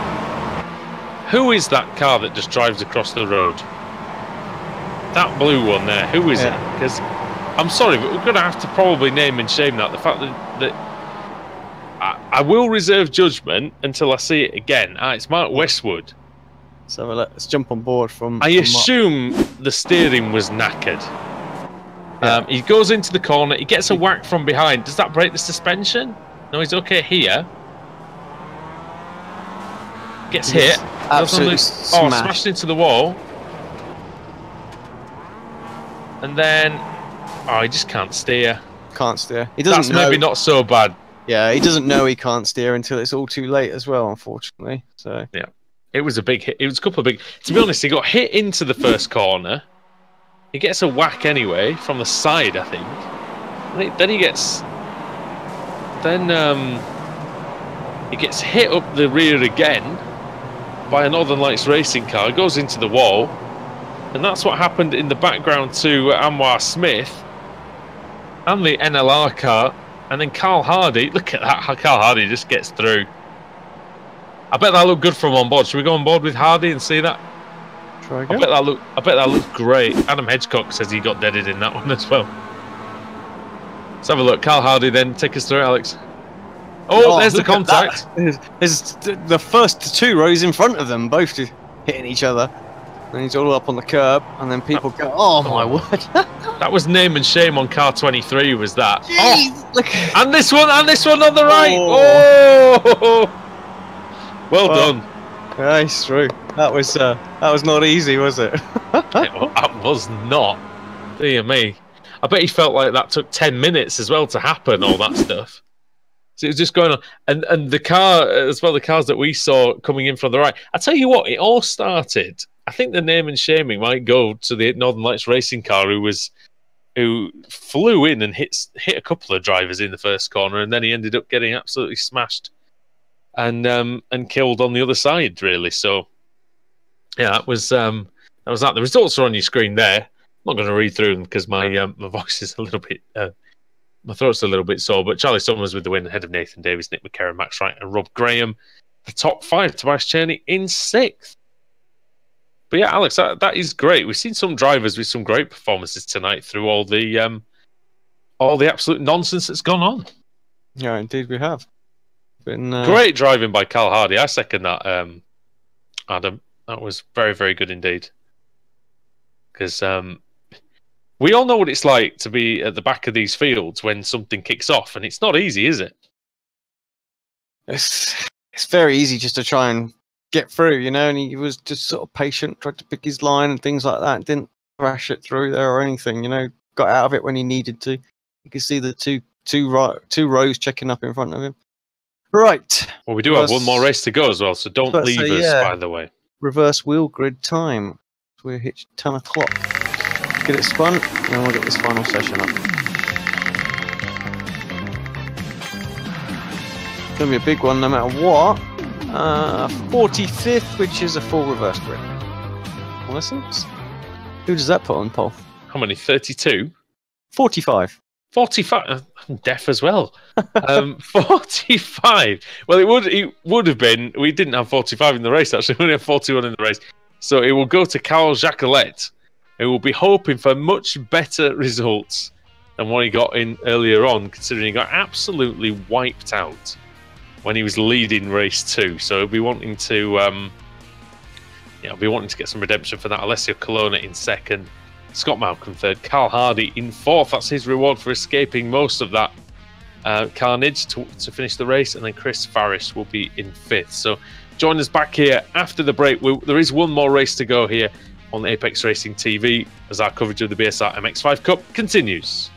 Who is that car that just drives across the road? That blue one there, who is it? Because I'm sorry, but we're going to have to probably name and shame that. The fact that I will reserve judgment until I see it again. It's Mark Westwood. So let's jump on board from. I assume the steering was knackered. He goes into the corner. He gets a whack from behind. Does that break the suspension? No, he's okay here. Gets hit. Absolutely smashed into the wall. And then, he just can't steer. Can't steer. He doesn't. That's maybe not so bad. Yeah, he doesn't know he can't steer until it's all too late as well, unfortunately. So yeah, it was a big hit. It was a couple of big. To be honest, he got hit into the first corner. He gets a whack anyway from the side, I think. Then he gets hit up the rear again by a Northern Lights racing car. Goes into the wall. And that's what happened in the background to Anwar Smith and the NLR car. And then Carl Hardy, look at that, how Carl Hardy just gets through. I bet that looked good from on board. Should we go on board with Hardy and see that? Try again. I bet that looked great. Adam Hedgecock says he got deaded in that one as well. Let's have a look. Carl Hardy, then take us through, Alex. Oh, there's the contact. There's the first 2 rows in front of them, both hitting each other. And he's all up on the curb, and then people go, "Oh my word!" That was name and shame on car 23. Was that? Jeez, look. And this one on the right. Well done. Nice through. That was not easy, was it? That was not. Dear me. I bet he felt like that took 10 minutes as well to happen. All that stuff. So it was just going on, and the car as well. The cars that we saw coming in from the right. I tell you what, it all started. I think the name and shaming might go to the Northern Lights racing car who flew in and hit a couple of drivers in the first corner, and then he ended up getting absolutely smashed and killed on the other side. Really, so yeah, that was that. The results are on your screen there. I'm not going to read through them because my voice is a little bit. My throat's a little bit sore, but Charlie Summers with the win ahead of Nathan Davis, Nick McCarron, Max Wright, and Rob Graham. The top 5, Tobias Cherney in 6th. But yeah, Alex, that is great. We've seen some drivers with some great performances tonight through all the absolute nonsense that's gone on. Yeah, indeed we have. Great driving by Carl Hardy. I second that, Adam. That was very, very good indeed. Because we all know what it's like to be at the back of these fields when something kicks off, and it's not easy, is it? It's very easy just to try and get through, you know, and he was just sort of patient, tried to pick his line and things like that. Didn't thrash it through there or anything, you know, got out of it when he needed to. You can see the two rows checking up in front of him. Right. Well, we do have one more race to go as well, so don't leave us, by the way. Reverse wheel grid time. We're hitched 10 o'clock. Get it spun, and then we'll get this final session up. It's going to be a big one no matter what. 45th, which is a full reverse grid. Lessons? Who does that put on pole? How many? 32? 45. 45. I'm deaf as well. 45. Well, it would have been. We didn't have 45 in the race, actually. We only have 41 in the race. So it will go to Carl Jacquelet, who will be hoping for much better results than what he got in earlier on, considering he got absolutely wiped out when he was leading race 2. So he'll be wanting to, get some redemption for that. Alessio Colonna in 2nd, Scott Malcolm 3rd, Carl Hardy in 4th. That's his reward for escaping most of that carnage to finish the race, and then Chris Farris will be in 5th. So join us back here after the break. There is one more race to go here on Apex Racing TV as our coverage of the BSR MX5 Cup continues.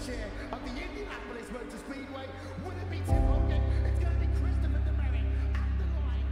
chair of the Indianapolis Motor Speedway. Will it be Tim Hogan? It's going to be Christopher DeMeritt at the line.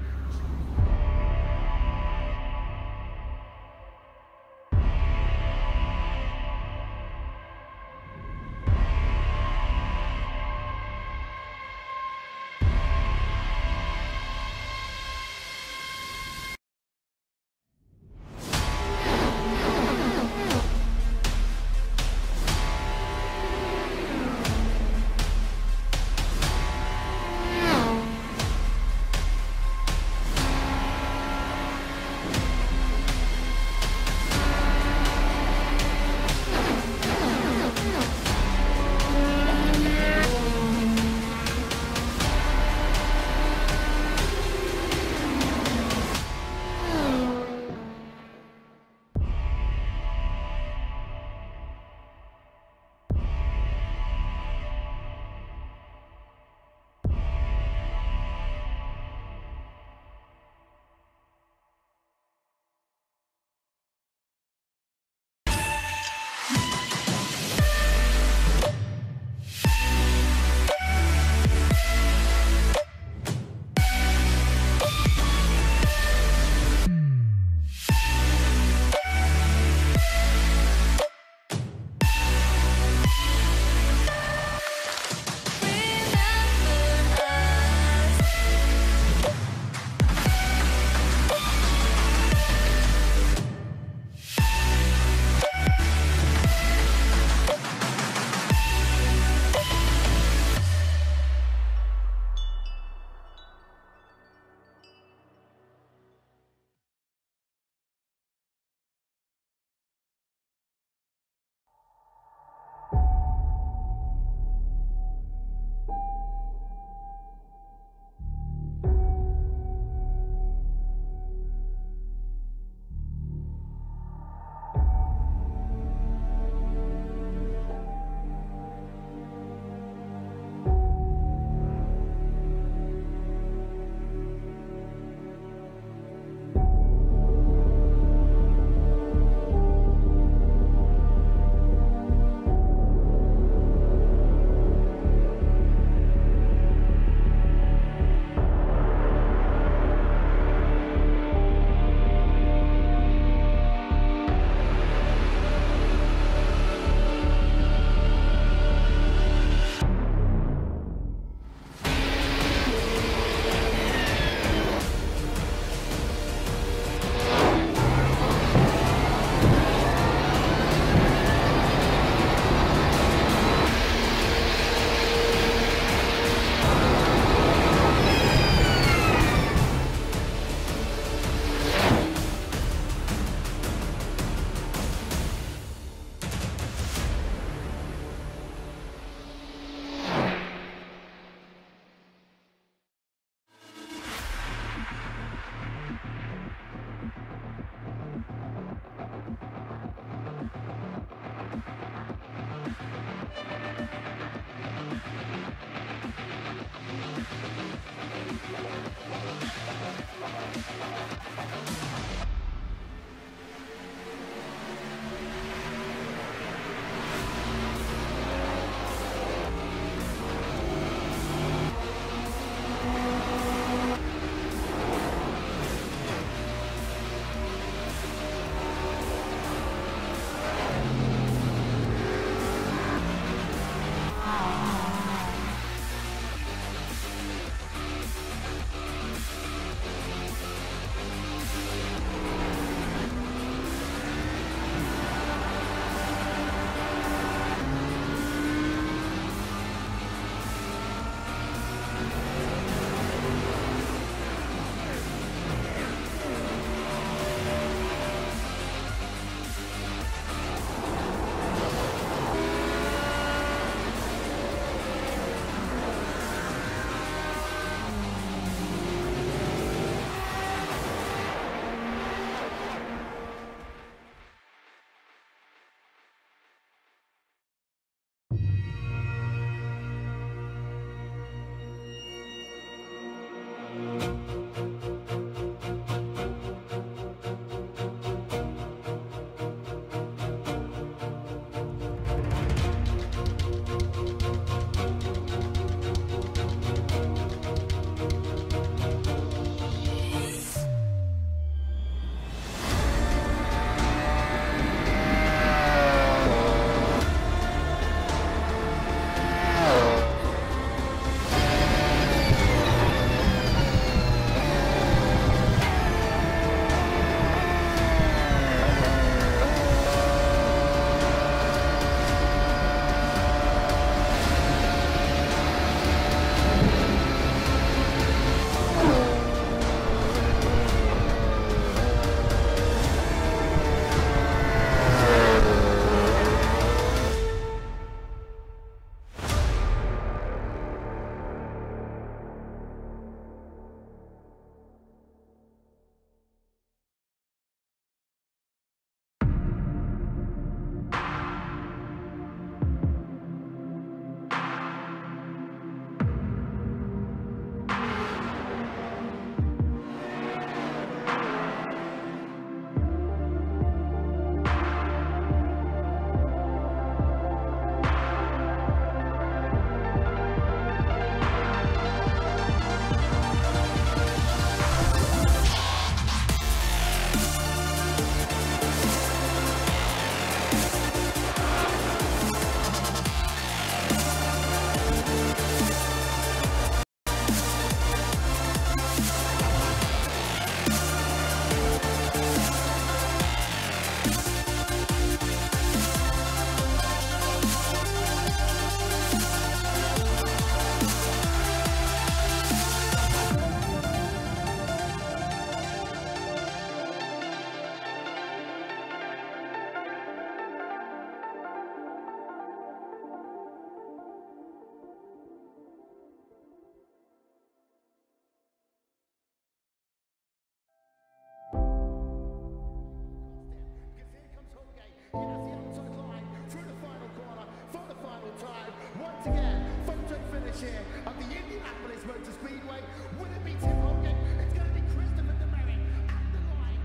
chair of the Indianapolis Motor Speedway. Will it be Tim Hogan? It's going to be Christopher DeMary at the line.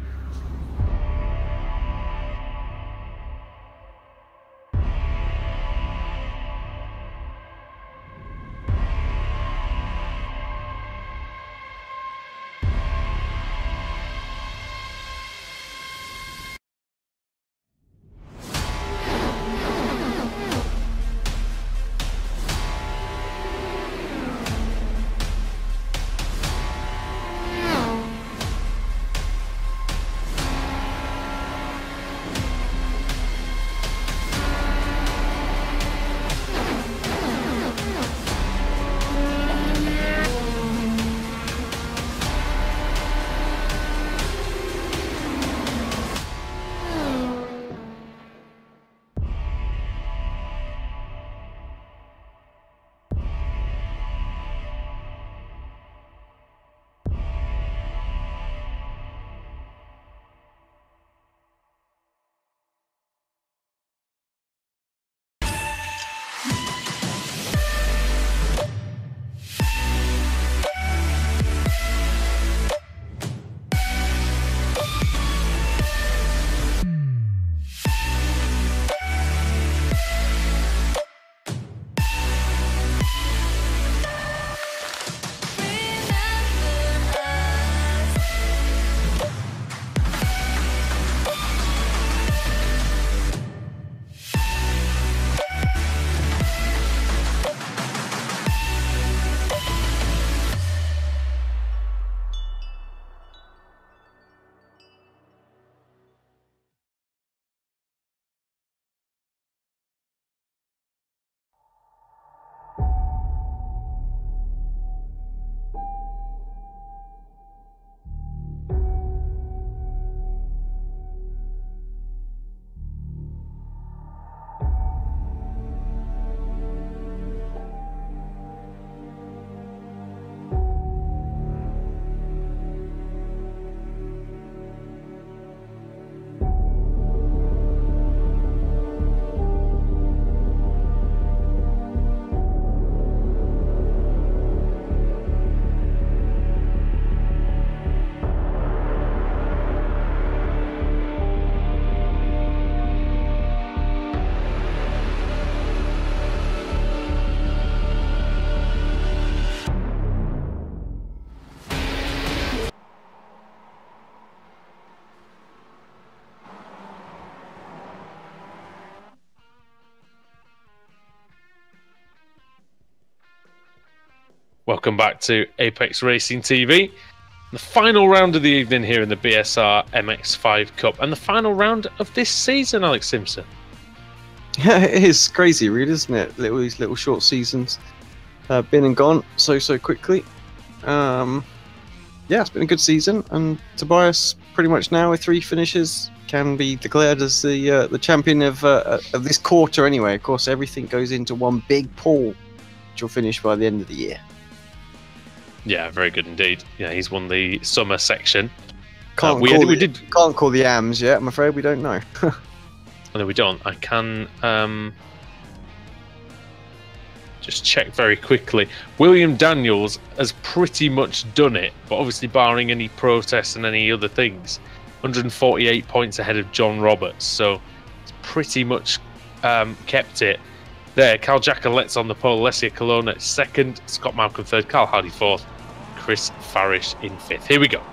Welcome back to Apex Racing TV. The final round of the evening here in the BSR MX5 Cup, and the final round of this season, Alex Simpson. Yeah, it is crazy, really, isn't it? These little short seasons, been and gone so quickly. Yeah, it's been a good season, and Tobias pretty much now with 3 finishes can be declared as the champion of this quarter. Anyway, of course, everything goes into one big pool, which will finish by the end of the year. Yeah, very good indeed. Yeah, he's won the summer section. Can't call the AMs yet. I'm afraid we don't know. No, we don't. I can just check very quickly. William Daniels has pretty much done it, but obviously barring any protests and any other things, 148 points ahead of John Roberts. So it's pretty much kept it there. Carl Jackolet's on the pole, Alessia Colonna second, Scott Malcolm third, Carl Hardy fourth, Chris Farish in fifth. Here we go.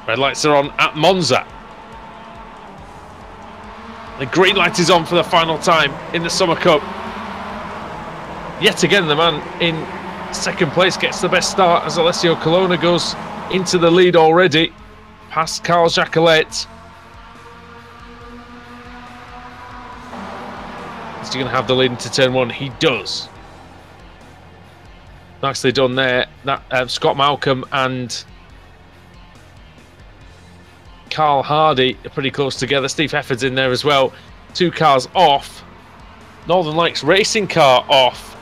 Red lights are on at Monza. The green light is on for the final time in the Summer Cup. Yet again, the man in second place gets the best start as Alessio Colonna goes into the lead already, past Carl Jackolet. Is he going to have the lead into turn one? He does. Nicely done there. That Scott Malcolm and Carl Hardy are pretty close together. Steve Hefford's in there as well. 2 cars off. Northern Lights racing car off.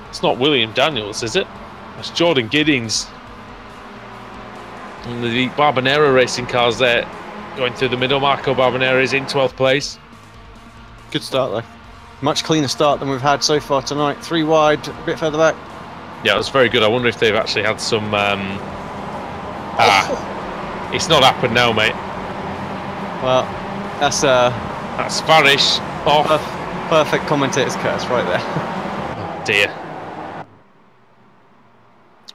It's not William Daniels, is it? That's Jordan Giddings. And the Barbanera racing cars there going through the middle. Marco Barbanera is in 12th place. Good start though. Much cleaner start than we've had so far tonight. 3 wide, a bit further back. Yeah, it was very good. I wonder if they've actually had some... It's not happened now, mate. Well, that's Farish off. Perfect commentator's curse right there. Oh, dear.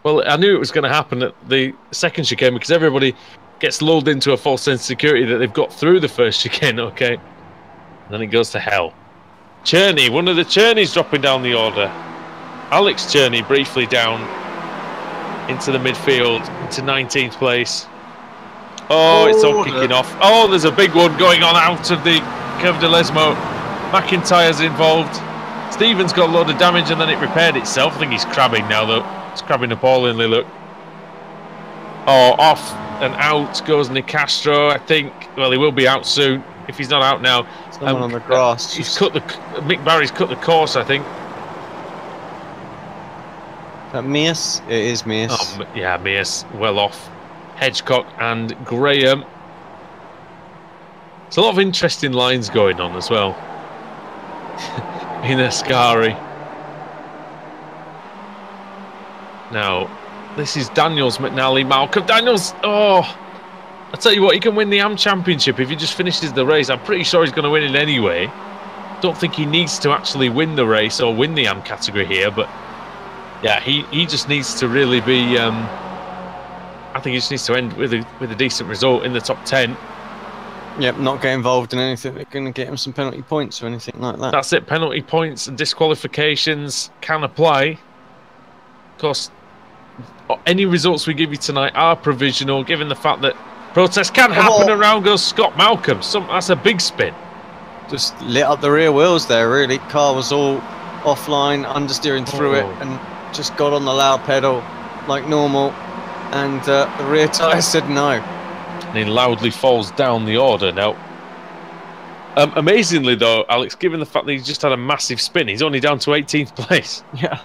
Well, I knew it was going to happen at the second chicane because everybody gets lulled into a false sense of security that they've got through the first chicane, okay? And then it goes to hell. Cherney, one of the Cherneys dropping down the order. Alex Cherney briefly down into the midfield, into 19th place. Oh, it's all kicking off. Oh, there's a big one going on out of the Curve de Lesmo. McIntyre's involved. Stevens got a load of damage and then it repaired itself. I think he's crabbing now, though. It's crabbing appallingly, look. Oh, off and out goes Nicastro, I think. Well, he will be out soon. If he's not out now. Someone on the grass. Mick Barry's cut the course, I think. Mears? It is Mears. Oh, yeah, Mears. Well off. Hedgecock and Graham. There's a lot of interesting lines going on as well. In Ascari. Now, this is Daniels, McNally, Malcolm. Daniels, oh, I tell you what, he can win the AM Championship if he just finishes the race. I'm pretty sure he's going to win it anyway. Don't think he needs to actually win the race or win the AM category here, but yeah, he just needs to really be. I think he just needs to end with a decent result in the top 10. Yep, not get involved in anything that's going to get him some penalty points or anything like that. That's it. Penalty points and disqualifications can apply. Of course, any results we give you tonight are provisional, given the fact that protests can happen. Around goes Scott Malcolm. That's a big spin. Just lit up the rear wheels there, really. Car was all offline, understeering through it, and just got on the loud pedal like normal. And the rear tyre said no. And he loudly falls down the order now. Amazingly, though, Alex, given the fact that he's just had a massive spin, he's only down to 18th place. Yeah.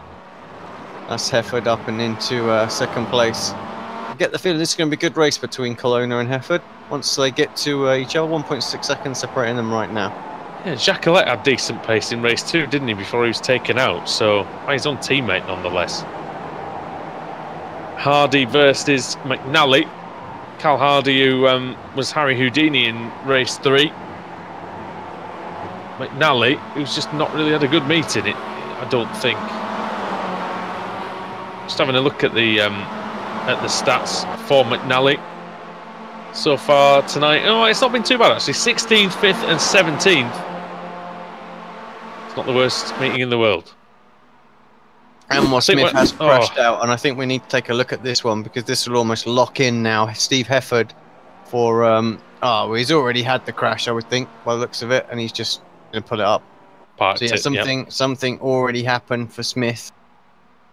That's Hefford up and into second place. I get the feeling this is going to be a good race between Colonna and Hefford once they get to each other. 1.6 seconds separating them right now. Yeah, Jacqueline had decent pace in race 2, didn't he, before he was taken out? So, his own teammate nonetheless. Hardy versus McNally. Cal Hardy, who was Harry Houdini in race 3. McNally, who's just not really had a good meet in it, I don't think. Just having a look at the stats for McNally so far tonight. Oh, it's not been too bad actually. 16th, 5th, and 17th. It's not the worst meeting in the world. And Smith has crashed out, and I think we need to take a look at this one because this will almost lock in now. Steve Hefford for well, he's already had the crash, I would think, by the looks of it, and he's just going to put it up. So yeah, something already happened for Smith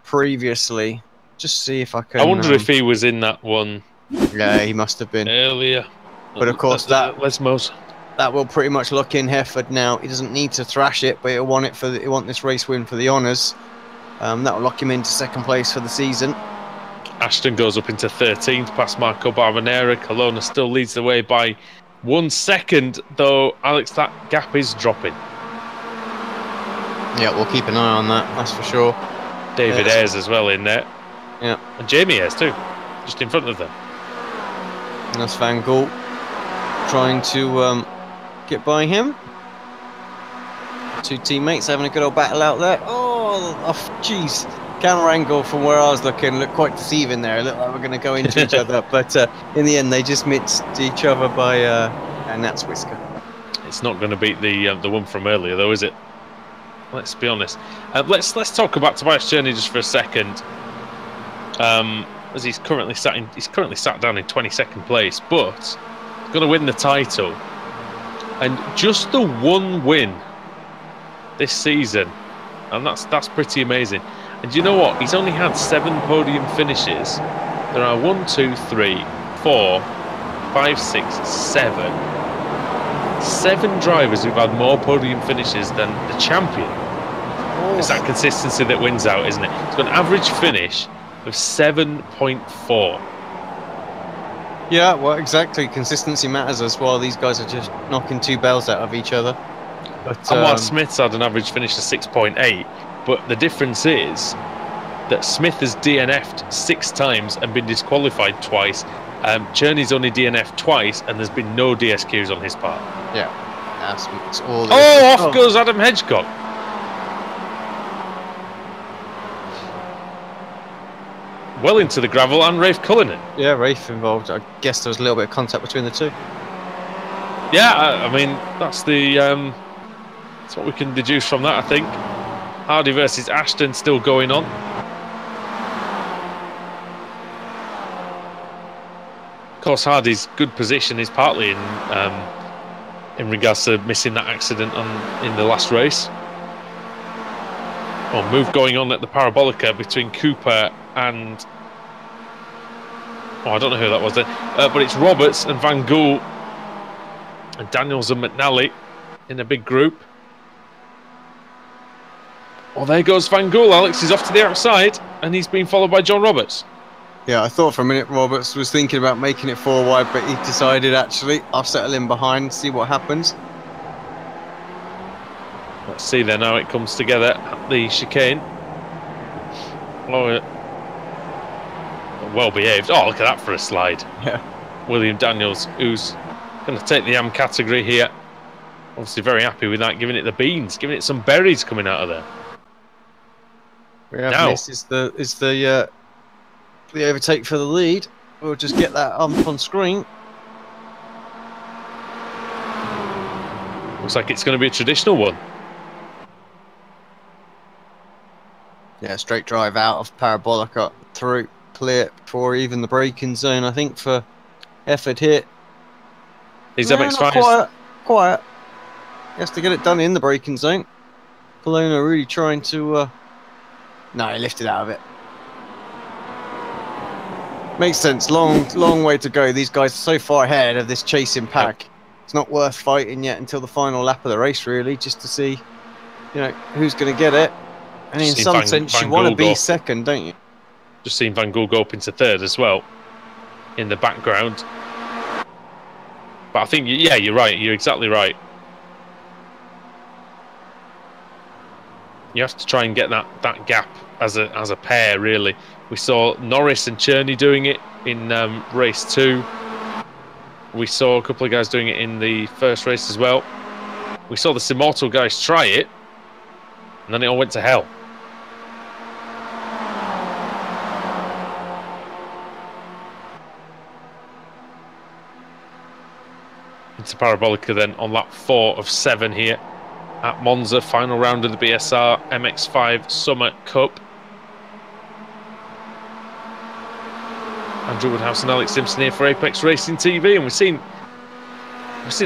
previously. Just see if I can. I wonder if he was in that one. Yeah, he must have been earlier. But of course, that will pretty much lock in Hefford now. He doesn't need to thrash it, but he'll want it for he'll want this race win for the honours. That will lock him into second place for the season. Ashton goes up into 13th past Marco Barbonera. Colonna still leads the way by 1 second, though, Alex, that gap is dropping. Yeah, we'll keep an eye on that, that's for sure. David Ayres as well in there. Yeah. And Jamie Ayres too, just in front of them. And that's Van Gaal trying to get by him. Two teammates having a good old battle out there. Oh, jeez. Camera angle from where I was looking looked quite deceiving there. It looked like we're going to go into each other, but in the end they just missed each other by a gnat's whisker. It's not going to beat the one from earlier, though, is it? Let's be honest. Let's talk about Tobias Cherney just for a second. As he's currently sat down in 22nd place, but he's going to win the title, and just the one win this season, and that's pretty amazing. And you know what? He's only had 7 podium finishes. There are 1, 2, 3, 4, 5, 6, 7. 7 drivers who've had more podium finishes than the champion. It's that consistency that wins out, isn't it? It's got an average finish of 7.4. Yeah, well, exactly. Consistency matters as well. These guys are just knocking 2 bells out of each other. But, and while Smith's had an average finish of 6.8, but the difference is that Smith has DNF'd 6 times and been disqualified twice. Cherney's only DNF'd twice, and there's been no DSQs on his part. Yeah, that's all. Off goes Adam Hedgecock. Well into the gravel, and Rafe Cullinan. Yeah, Rafe involved. I guess there was a little bit of contact between the two. Yeah, I mean, that's what we can deduce from that, I think. Hardy versus Ashton still going on. Of course, Hardy's good position is partly in regards to missing that accident in the last race. Move going on at the Parabolica between Cooper and... I don't know who that was then. But it's Roberts and Van Gool and Daniels and McNally in a big group. There goes Van Gool. Alex is off to the outside, and he's been followed by John Roberts. Yeah, I thought for a minute Roberts was thinking about making it 4 wide, but he decided, actually, I'll settle in behind, see what happens. Let's see then how it comes together at the chicane. Well behaved. Look at that for a slide. Yeah. William Daniels, who's going to take the AM category here. Obviously very happy with that, giving it the beans, giving it some berries coming out of there. We have this is the overtake for the lead. We'll just get that up on screen. Looks like it's going to be a traditional one. Yeah, straight drive out of Parabolica through, clear for even the braking zone, I think, for effort here. These MX5s. Quiet. He has to get it done in the braking zone. Colonna really trying to... No, he lifted out of it. Makes sense. Long way to go. These guys are so far ahead of this chasing pack. Yep. It's not worth fighting yet until the final lap of the race, really, just to see, who's going to get it. And in some sense, you want to be second, don't you? Just seen Van Gool go up into third as well, in the background. But I think, yeah, you're right. You're exactly right. You have to try and get that gap as a pair, really. We saw Norris and Cherney doing it in race 2. We saw a couple of guys doing it in the first race as well. We saw the Simortal guys try it, and then it all went to hell. Into Parabolica then on lap 4 of 7 here at Monza, final round of the BSR MX5 Summer Cup. Andrew Woodhouse and Alex Simpson here for Apex Racing TV, and we've seen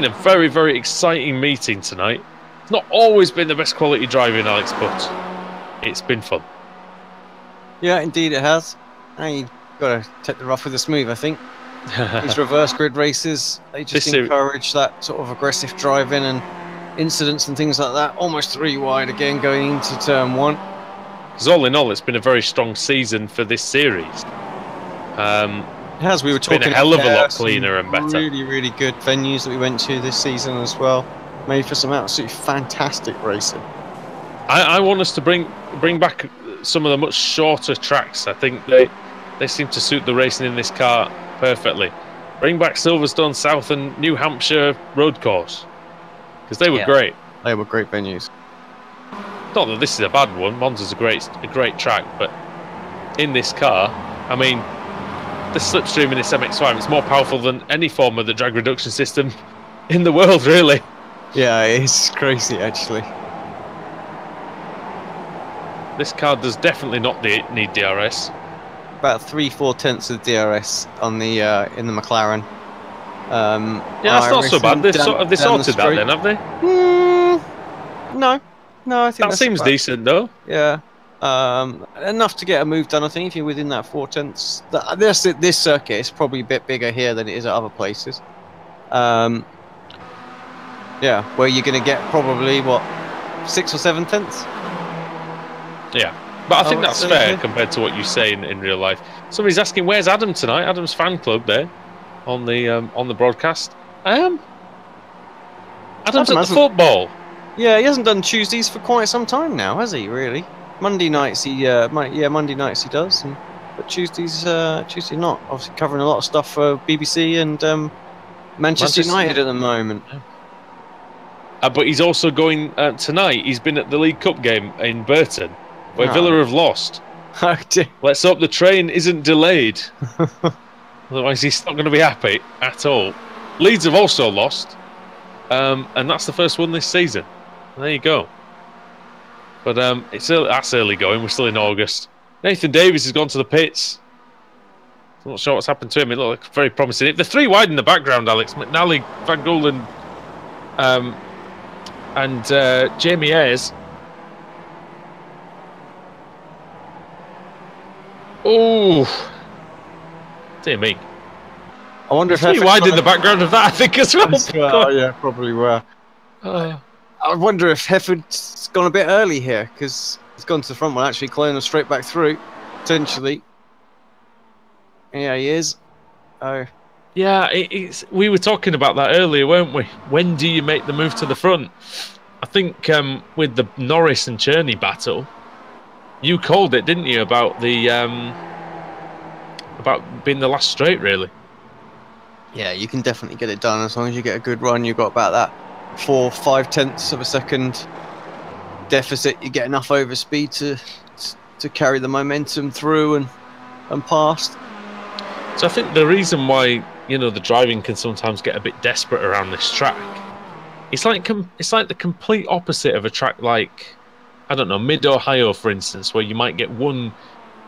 a very, very exciting meeting tonight. It's not always been the best quality driving, Alex, but it's been fun. Yeah, indeed it has. And you've got to take the rough with the smooth, I think. These reverse grid races, they just encourage that sort of aggressive driving and incidents and things like that. Almost 3 wide again going into turn 1. Because all in all, it's been a very strong season for this series. It has. We were talking been a hell of a lot cleaner and better. Really, really good venues that we went to this season as well. Made for some absolutely fantastic racing. I want us to bring back some of the much shorter tracks. I think they seem to suit the racing in this car perfectly. Bring back Silverstone South and New Hampshire Road Course, because they were great. They were great venues. Not that this is a bad one. Monza's a great track, but in this car, I mean, the slipstream in this MX5 is more powerful than any form of the drag reduction system in the world, really. Yeah, it's crazy, actually. This car does definitely not need DRS. About 3/4 tenths of DRS on the in the McLaren. Yeah, that's not so bad. Have they sorted that then, have they? No, I think that seems decent, though. Yeah, enough to get a move done. I think if you're within that 4 tenths, this circuit is probably a bit bigger here than it is at other places. Yeah, where you're going to get probably what, 6 or 7 tenths. Yeah. But I think that's fair compared to what you say in real life. Somebody's asking, where's Adam tonight? Adam's fan club there on the broadcast. Adam's at the football. Yeah, he hasn't done Tuesdays for quite some time now, has he? Really? Monday nights Monday nights he does, but Tuesdays not. Obviously covering a lot of stuff for BBC and Manchester United at the moment. But he's also going tonight. He's been at the League Cup game in Burton, where Villa have lost. Oh, dear. Let's hope the train isn't delayed. Otherwise, he's not going to be happy at all. Leeds have also lost, and that's the first one this season. There you go. But that's early going. We're still in August. Nathan Davies has gone to the pits. I'm not sure what's happened to him. It looks very promising. The three wide in the background, Alex. McNally, Van Gool and Jamie Ayres. Oh, dear me. I wonder if three wide in the background of that, I think, as well. Oh, yeah, probably were. I wonder if Hefford's gone a bit early here, because he's gone to the front one, actually, Colonna straight back through, potentially. Yeah, he is. Oh. Yeah, we were talking about that earlier, weren't we? When do you make the move to the front? I think with the Norris and Cherney battle, you called it, didn't you, about the about being the last straight, really? Yeah, you can definitely get it done as long as you get a good run. You've got about that 4-5 tenths of a second deficit. You get enough overspeed to carry the momentum through and past. So I think the reason why the driving can sometimes get a bit desperate around this track, it's like the complete opposite of a track like, I don't know, Mid-Ohio, for instance, where you might get one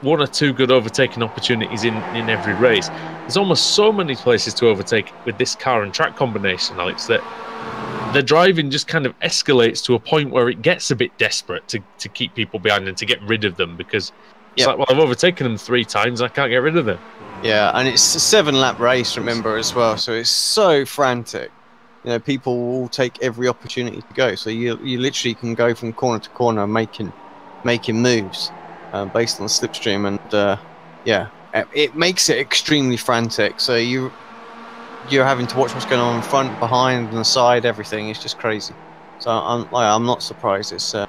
or two good overtaking opportunities in every race. There's almost so many places to overtake with this car and track combination, Alex, that the driving just kind of escalates to a point where it gets a bit desperate to keep people behind and to get rid of them, because it's like, well, I've overtaken them 3 times, I can't get rid of them. Yeah, and it's a 7-lap race, remember, as well, so it's so frantic. People will take every opportunity to go, so you literally can go from corner to corner making moves based on the slipstream, and it makes it extremely frantic. So you're having to watch what's going on in front, behind, and the side. Everything is just crazy. So I'm not surprised it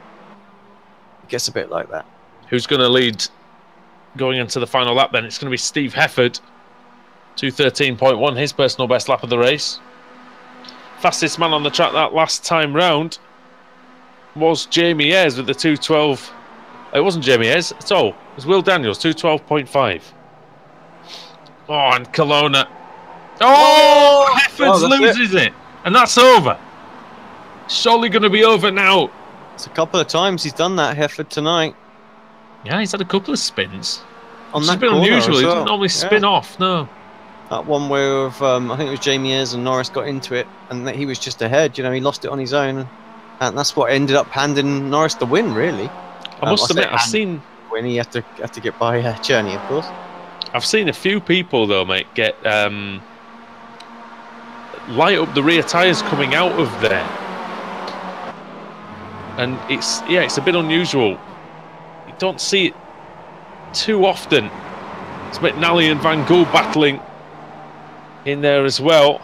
gets a bit like that. Who's going to lead going into the final lap then? It's going to be Steve Hefford, 2:13.1, his personal best lap of the race. Fastest man on the track that last time round was Jamie Ayres with the 2:12. It wasn't Jamie Ayres at all. It was Will Daniels, 2:12.5. Oh, and Colonna. Oh, Hefford loses it. And that's over. Surely going to be over now. It's a couple of times he's done that, Hefford, tonight. Yeah, he's had a couple of spins. It's a bit unusual. He doesn't normally spin off, no. That one where I think it was Jamie Ayres and Norris got into it, and he was just ahead. He lost it on his own, and that's what ended up handing Norris the win, really. I must admit, I've seen when he had to get by Cherney, of course. I've seen a few people though, mate, get light up the rear tyres coming out of there, and it's a bit unusual. You don't see it too often. It's McNally and Van Gool battling in there as well.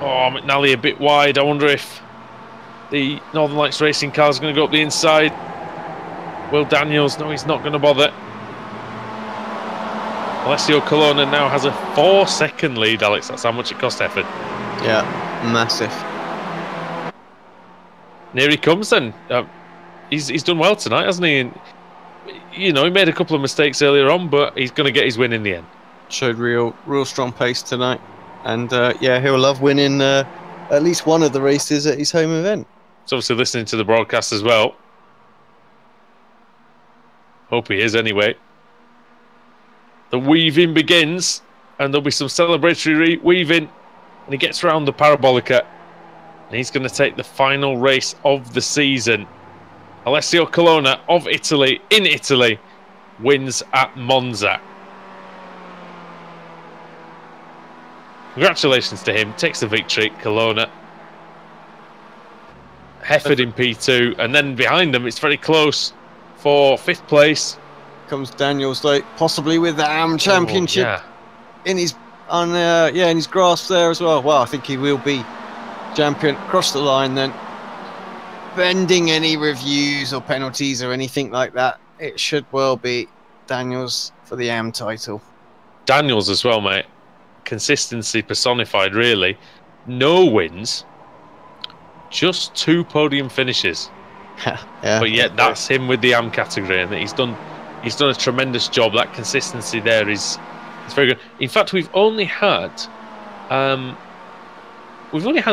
Oh, McNally a bit wide. I wonder if the Northern Lights Racing car is going to go up the inside. Will Daniels, no, he's not going to bother. Alessio Colonna now has a 4-second lead, Alex. That's how much it cost Hefford. Yeah, massive. And here he comes then. He's done well tonight, hasn't he? And, he made a couple of mistakes earlier on, but he's going to get his win in the end. Showed real strong pace tonight. And he'll love winning at least one of the races at his home event. He's obviously listening to the broadcast as well. Hope he is anyway. The weaving begins, and there'll be some celebratory weaving, and he gets round the Parabolica, and he's going to take the final race of the season. Alessio Colonna of Italy, in Italy, wins at Monza. Congratulations to him, takes the victory, Colonna. Hefford in P2, and then behind them it's very close for 5th place. Comes Daniels, possibly with the AM Championship in his grasp there as well. Well, I think he will be champion. Across the line then. Bending any reviews or penalties or anything like that, it should well be Daniels for the AM title. Daniels as well, mate. Consistency personified, really. No wins, just 2 podium finishes. Yeah, but yet that's him with the AM category, and he's done a tremendous job. That consistency there is very good. In fact, we've only had a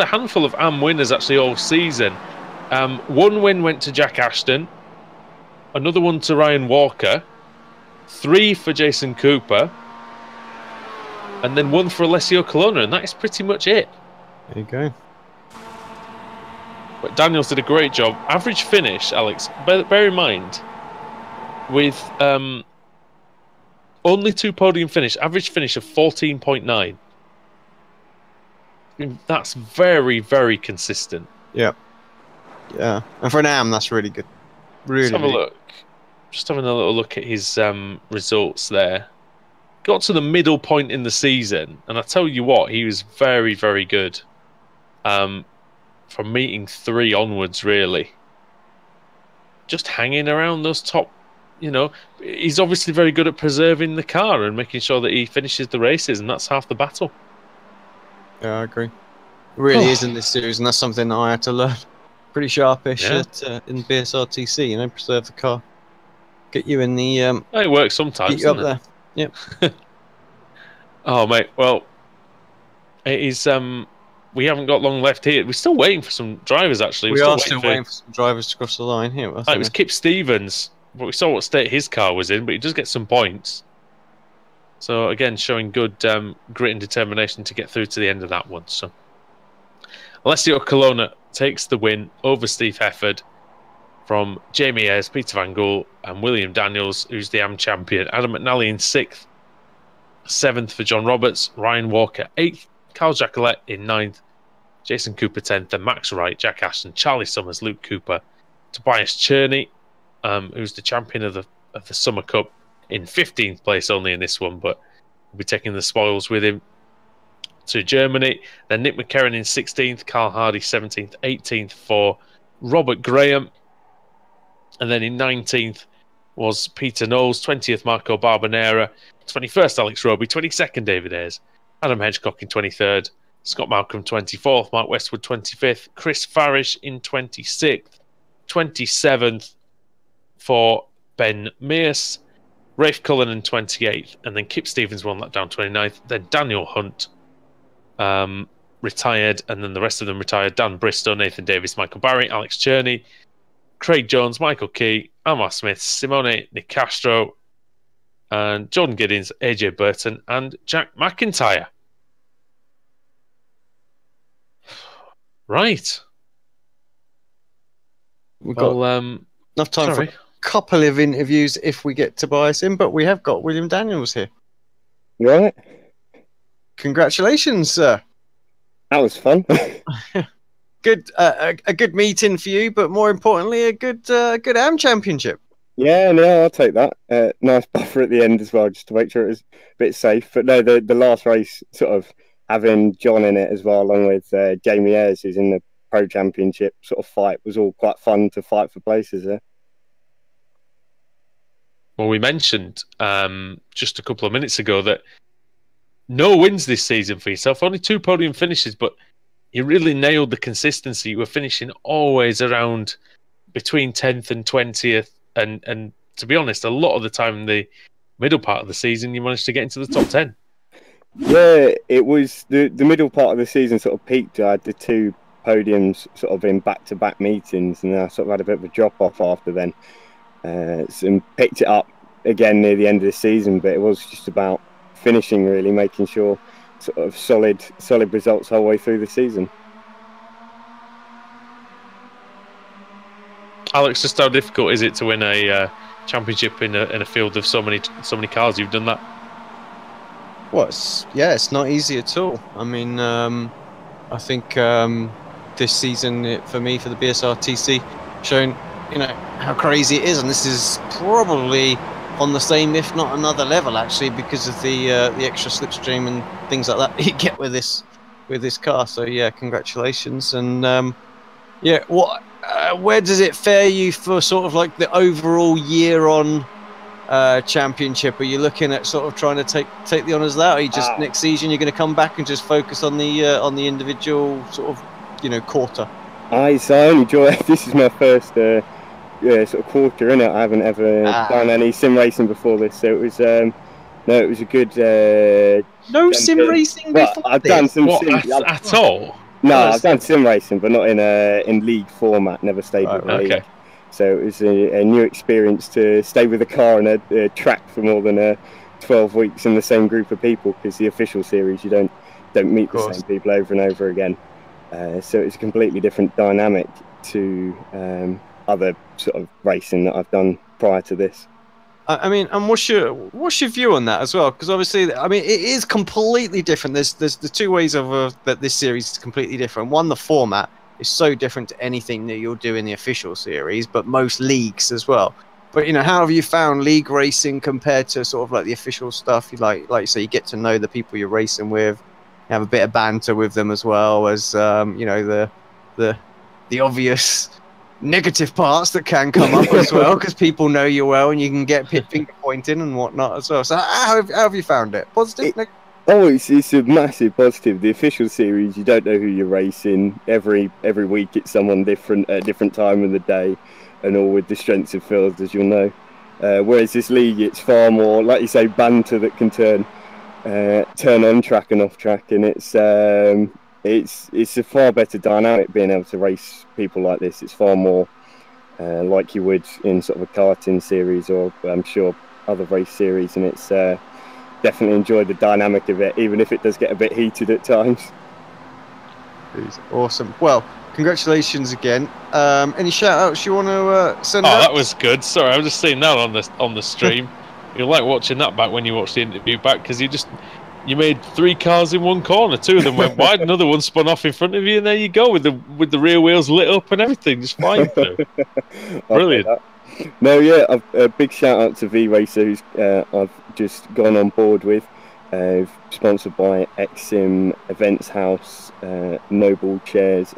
handful of AM winners actually all season. 1 win went to Jack Ashton, another one to Ryan Walker, 3 for Jason Cooper, and then 1 for Alessio Colonna, and that is pretty much it. There you go. But Daniels did a great job. Average finish, Alex, bear in mind, with only 2 podium finish, average finish of 14.9. That's very, very consistent. Yeah. Yeah. And for an AM, that's really good. Really. Let's have a look. Just having a little look at his results there. Got to the middle point in the season, and I tell you what, he was very, very good. From meeting 3 onwards, really. Just hanging around those top, he's obviously very good at preserving the car and making sure that he finishes the races, and that's half the battle. Yeah, I agree. It really is in this series, and that's something that I had to learn. Pretty sharpish in BSR TC, preserve the car. Get you in the... it works sometimes, get you up there. Yep. Oh, mate, well, it is... we haven't got long left here. We're still waiting for some drivers, actually. We are still waiting for some drivers to cross the line here. It was Kip Stevens, but we saw what state his car was in, but he does get some points. So, again, showing good grit and determination to get through to the end of that one. So, Alessio Colonna takes the win over Steve Hefford from Jamie Ayres, Peter Van Gool, and William Daniels, who's the AM champion. Adam McNally in 6th. 7th for John Roberts. Ryan Walker 8th. Carl Jacquelet in 9th. Jason Cooper 10th. Then Max Wright, Jack Ashton, Charlie Summers, Luke Cooper, Tobias Cherney, who's the champion of the Summer Cup, in 15th place only in this one, but will be taking the spoils with him to Germany. Then Nick McCarron in 16th, Carl Hardy 17th, 18th for Robert Graham. And then in 19th was Peter Knowles, 20th Marco Barbanera, 21st Alex Roby, 22nd David Ayres, Adam Hedgecock in 23rd, Scott Malcolm 24th, Mark Westwood 25th, Chris Farish in 26th, 27th for Ben Mears, Rafe Cullinan 28th, and then Kip Stevens 1 lap down 29th, then Daniel Hunt retired, and then the rest of them retired. Dan Bristow, Nathan Davis, Michael Barry, Alex Cherney, Craig Jones, Michael Key, Amar Smith, Simone Nick Castro, and Jordan Giddins, AJ Burton, and Jack McIntyre. Right. We've got enough time for a couple of interviews if we get Tobias in, but we have got William Daniels here. Right. Congratulations, sir. That was fun. Good, a good meeting for you, but more importantly, a good AM championship. Yeah, no, I'll take that. Nice buffer at the end as well, just to make sure it was a bit safe. But no, the last race, sort of having John in it as well, along with Jamie Ayres, who's in the Pro Championship sort of fight, was all quite fun to fight for places there. Well, we mentioned just a couple of minutes ago that no wins this season for yourself, only 2 podium finishes, but you really nailed the consistency. You were finishing always around between 10th and 20th, and to be honest, a lot of the time in the middle part of the season, you managed to get into the top 10. Yeah, it was the middle part of the season sort of peaked. I had the 2 podiums sort of in back-to-back meetings, and I sort of had a bit of a drop-off after then. And picked it up again near the end of the season, but it was just about finishing, really, making sure sort of solid results the whole way through the season. Alex, just how difficult is it to win a championship in a field of so many cars? You've done that. Well, it's not easy at all. I mean, I think this season for me, for the BSR TC, shown how crazy it is, and this is probably on the same, if not another level, actually, because of the extra slipstream and things like that you get with this car. So yeah, congratulations. And yeah, where does it fare you for sort of like the overall year on championship? Are you looking at sort of trying to take the honours of that, or are you just next season you're going to come back and just focus on the individual sort of quarter? So I only enjoy. This is my first sort of quarter in it. I haven't ever done any sim racing before this, so it was no, it was a good. No sim racing before I've this? done some at all? No, I've done sim racing, but not in league format. Never stayed with a league. Okay. So it was a new experience to stay with a car on a track for more than 12 weeks in the same group of people, because the official series you don't meet the same people over and over again. So it's a completely different dynamic to other sort of racing that I've done prior to this. I mean, and what's your view on that as well? Because obviously, I mean, it is completely different. There's the two ways of that this series is completely different. One, the format is so different to anything that you'll do in the official series, but most leagues as well. But how have you found league racing compared to sort of like the official stuff? You like you say, you get to know the people you're racing with, you have a bit of banter with them, as well as the obvious negative parts that can come up as well, because people know you well and you can get finger pointing and whatnot as well. So how have you found it? Positive? It's a massive positive. The official series, you don't know who you're racing. Every week it's someone different at a different time of the day, and all with the strengths of fields, as you'll know. Whereas this league, it's far more, like you say, banter that can turn on track and off track, and it's a far better dynamic being able to race people like this. It's far more like you would in sort of a karting series, or I'm sure other race series, and it's definitely enjoy the dynamic of it, even if it does get a bit heated at times. Awesome. Well, congratulations again. Any shout outs you want to send out? That was good. Sorry, I was just seeing that on the stream. You like watching that back when you watch the interview back, because you made 3 cars in one corner. 2 of them went wide, another one spun off in front of you, and there you go with the rear wheels lit up and everything, just flying through. Brilliant. No, yeah, a big shout out to V Racer, who's I've just gone on board with, sponsored by XSim Events House, Noble Chairs,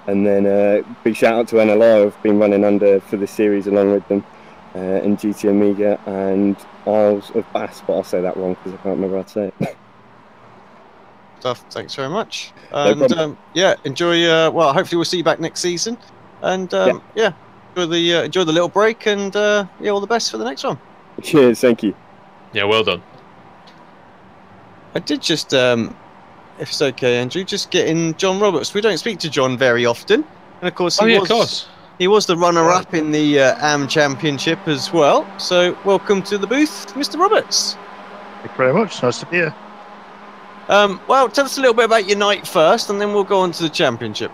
and then big shout out to NLI. I've been running under for the series along with them, and GT Amiga and Isles of Bass, but I'll say that wrong because I can't remember how to say it. Thanks very much, and yeah, enjoy. Well, hopefully we'll see you back next season, and yeah, enjoy the little break, and yeah, all the best for the next one. Cheers, thank you. Yeah, well done. I did just, if it's okay, Andrew, just get in John Roberts. We don't speak to John very often, and of course he was the runner-up in the AM Championship as well. So welcome to the booth, Mr. Roberts. Thank you very much. Nice to be here. Well, tell us a little bit about your night first, and then we'll go on to the championship.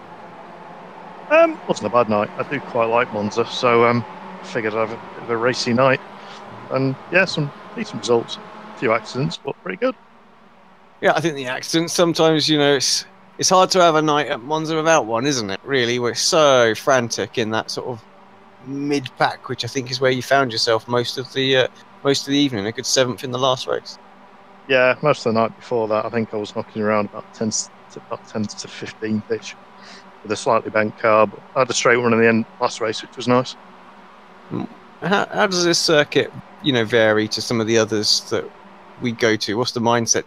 Wasn't a bad night. I do quite like Monza, so figured I'd have a bit of a racy night. And yeah, some decent results. A few accidents, but pretty good. Yeah, I think the accidents sometimes, it's hard to have a night at Monza without one, isn't it? Really, we're so frantic in that sort of mid-pack, which I think is where you found yourself most of the evening. A good 7th in the last race. Yeah, most of the night before that, I think I was knocking around about 10 to 15th-ish with a slightly bent car, but I had a straight one in the end last race, which was nice. How does this circuit, vary to some of the others that we go to? What's the mindset?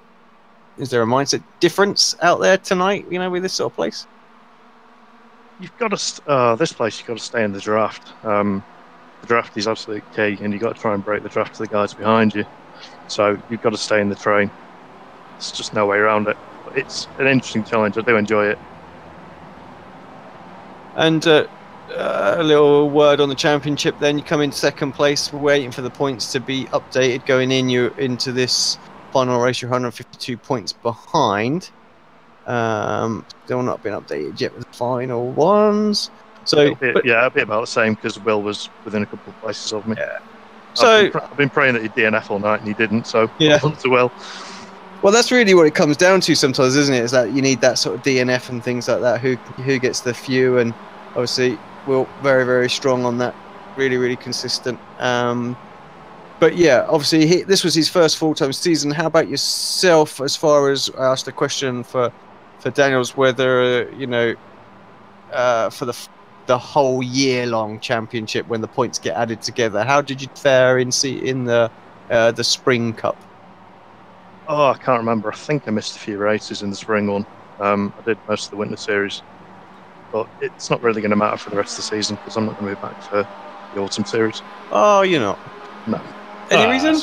Is there a mindset difference out there tonight, with this sort of place? You've got to, this place, you've got to stay in the draft. The draft is absolutely key, and you've got to try and break the draft to the guys behind you. So you've got to stay in the train. There's just no way around it. But it's an interesting challenge. I do enjoy it. And a little word on the championship then. You come in 2nd place. We're waiting for the points to be updated. Going into this final race, you're 152 points behind. Still not been updated yet with the final ones. So it'll be about the same, because Will was within a couple of places of me. Yeah. So I've been praying that he'd DNF all night, and he didn't. So yeah, well done to Will. Well, that's really what it comes down to sometimes, isn't it? Is that you need that sort of DNF and things like that. Who gets the few, and obviously Will very, very strong on that. Really, really consistent. but yeah, obviously this was his first full-time season. How about yourself? As far as I asked the question for Daniels, whether for the whole year-long championship when the points get added together, how did you fare in the Spring Cup? Oh, I can't remember. I think I missed a few races in the spring one. I did most of the winter series, but it's not really going to matter for the rest of the season because I'm not going to be back for the autumn series. Oh, you're not? No. Any reason?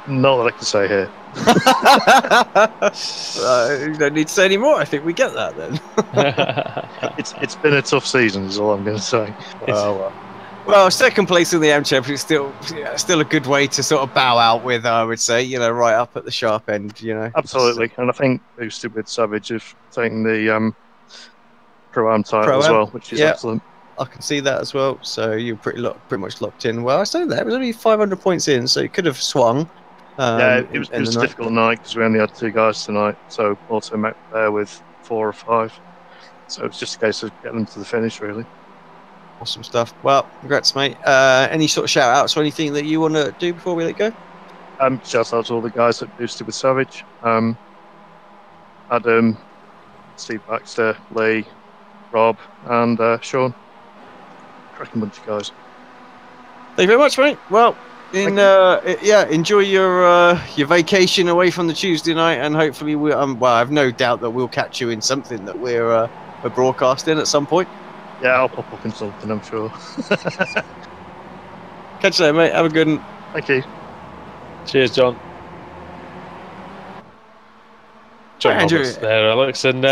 Not that I can say here. You don't need to say any more. I think we get that then. It's been a tough season, is all I'm going to say. Well, second place in the AM Championship is still a good way to sort of bow out with, I would say, right up at the sharp end, Absolutely, and I think boosted with Savage have taken the Pro-Am title as well, which is excellent. I can see that as well. So you're pretty much locked in. Well, I say that it was only 500 points in, so you could have swung. It was a difficult night because we only had 2 guys tonight, so also met there with 4 or 5. So it's just a case of getting them to the finish, really. Awesome stuff. Well, congrats, mate. Any sort of shout outs or anything that you want to do before we let go? Shout out to all the guys that boosted with Savage. Adam, Steve Baxter, Lee, Rob, and Sean. Cracking bunch of guys. Thank you very much, mate. Well, enjoy your vacation away from the Tuesday night, and hopefully I have no doubt that we'll catch you in something that we're broadcasting at some point. Yeah, I'll pop up in something, I'm sure. Catch you later, mate. Have a good one. Thank you. Cheers, John. John Roberts there, Alex, and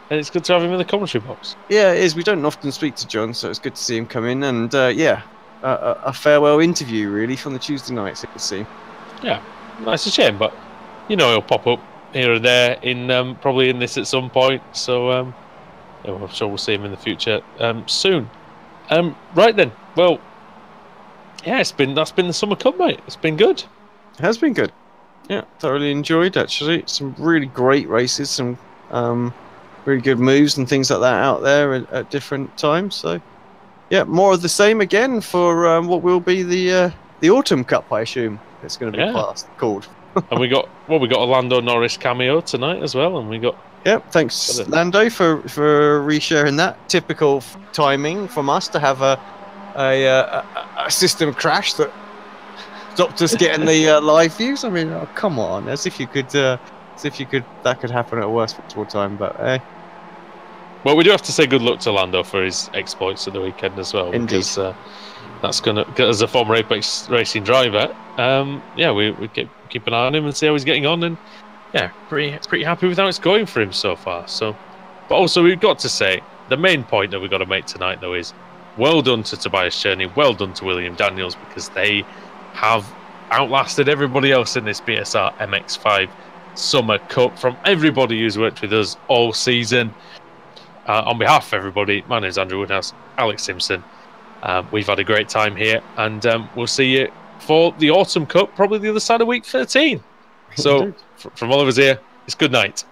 it's good to have him in the commentary box. Yeah, it is. We don't often speak to John, so it's good to see him come in, and a farewell interview, really, from the Tuesday nights, it would seem. Yeah, it's a shame, but he'll pop up here and there in probably in this at some point, so I'm sure we'll see him in the future soon. Right then, well, yeah, that's been the Summer Cup, mate. It's been good. It has been good. Yeah, thoroughly enjoyed, actually. Some really great races, some really good moves and things like that out there at different times. So, yeah, more of the same again for what will be the Autumn Cup, I assume it's going to be called. And we got a Lando Norris cameo tonight as well, and we got. Yep, thanks Lando for resharing that. Typical timing from us to have a system crash that stopped us getting the live views. I mean, come on, as if you could that could happen at a worse possible time. But hey. Well, we do have to say good luck to Lando for his exploits at the weekend as well. Indeed. Because that's going to, as a former Apex Racing driver, we keep an eye on him and see how he's getting on, and pretty happy with how it's going for him so far. So, but also we've got to say the main point that we've got to make tonight, though, is well done to Tobias Cherney, well done to William Daniels, because they have outlasted everybody else in this BSR MX5 Summer Cup. From everybody who's worked with us all season, on behalf of everybody, my name's Andrew Woodhouse, Alex Simpson. We've had a great time here, and we'll see you for the Autumn Cup, probably the other side of week 13. So, from all of us here, it's good night.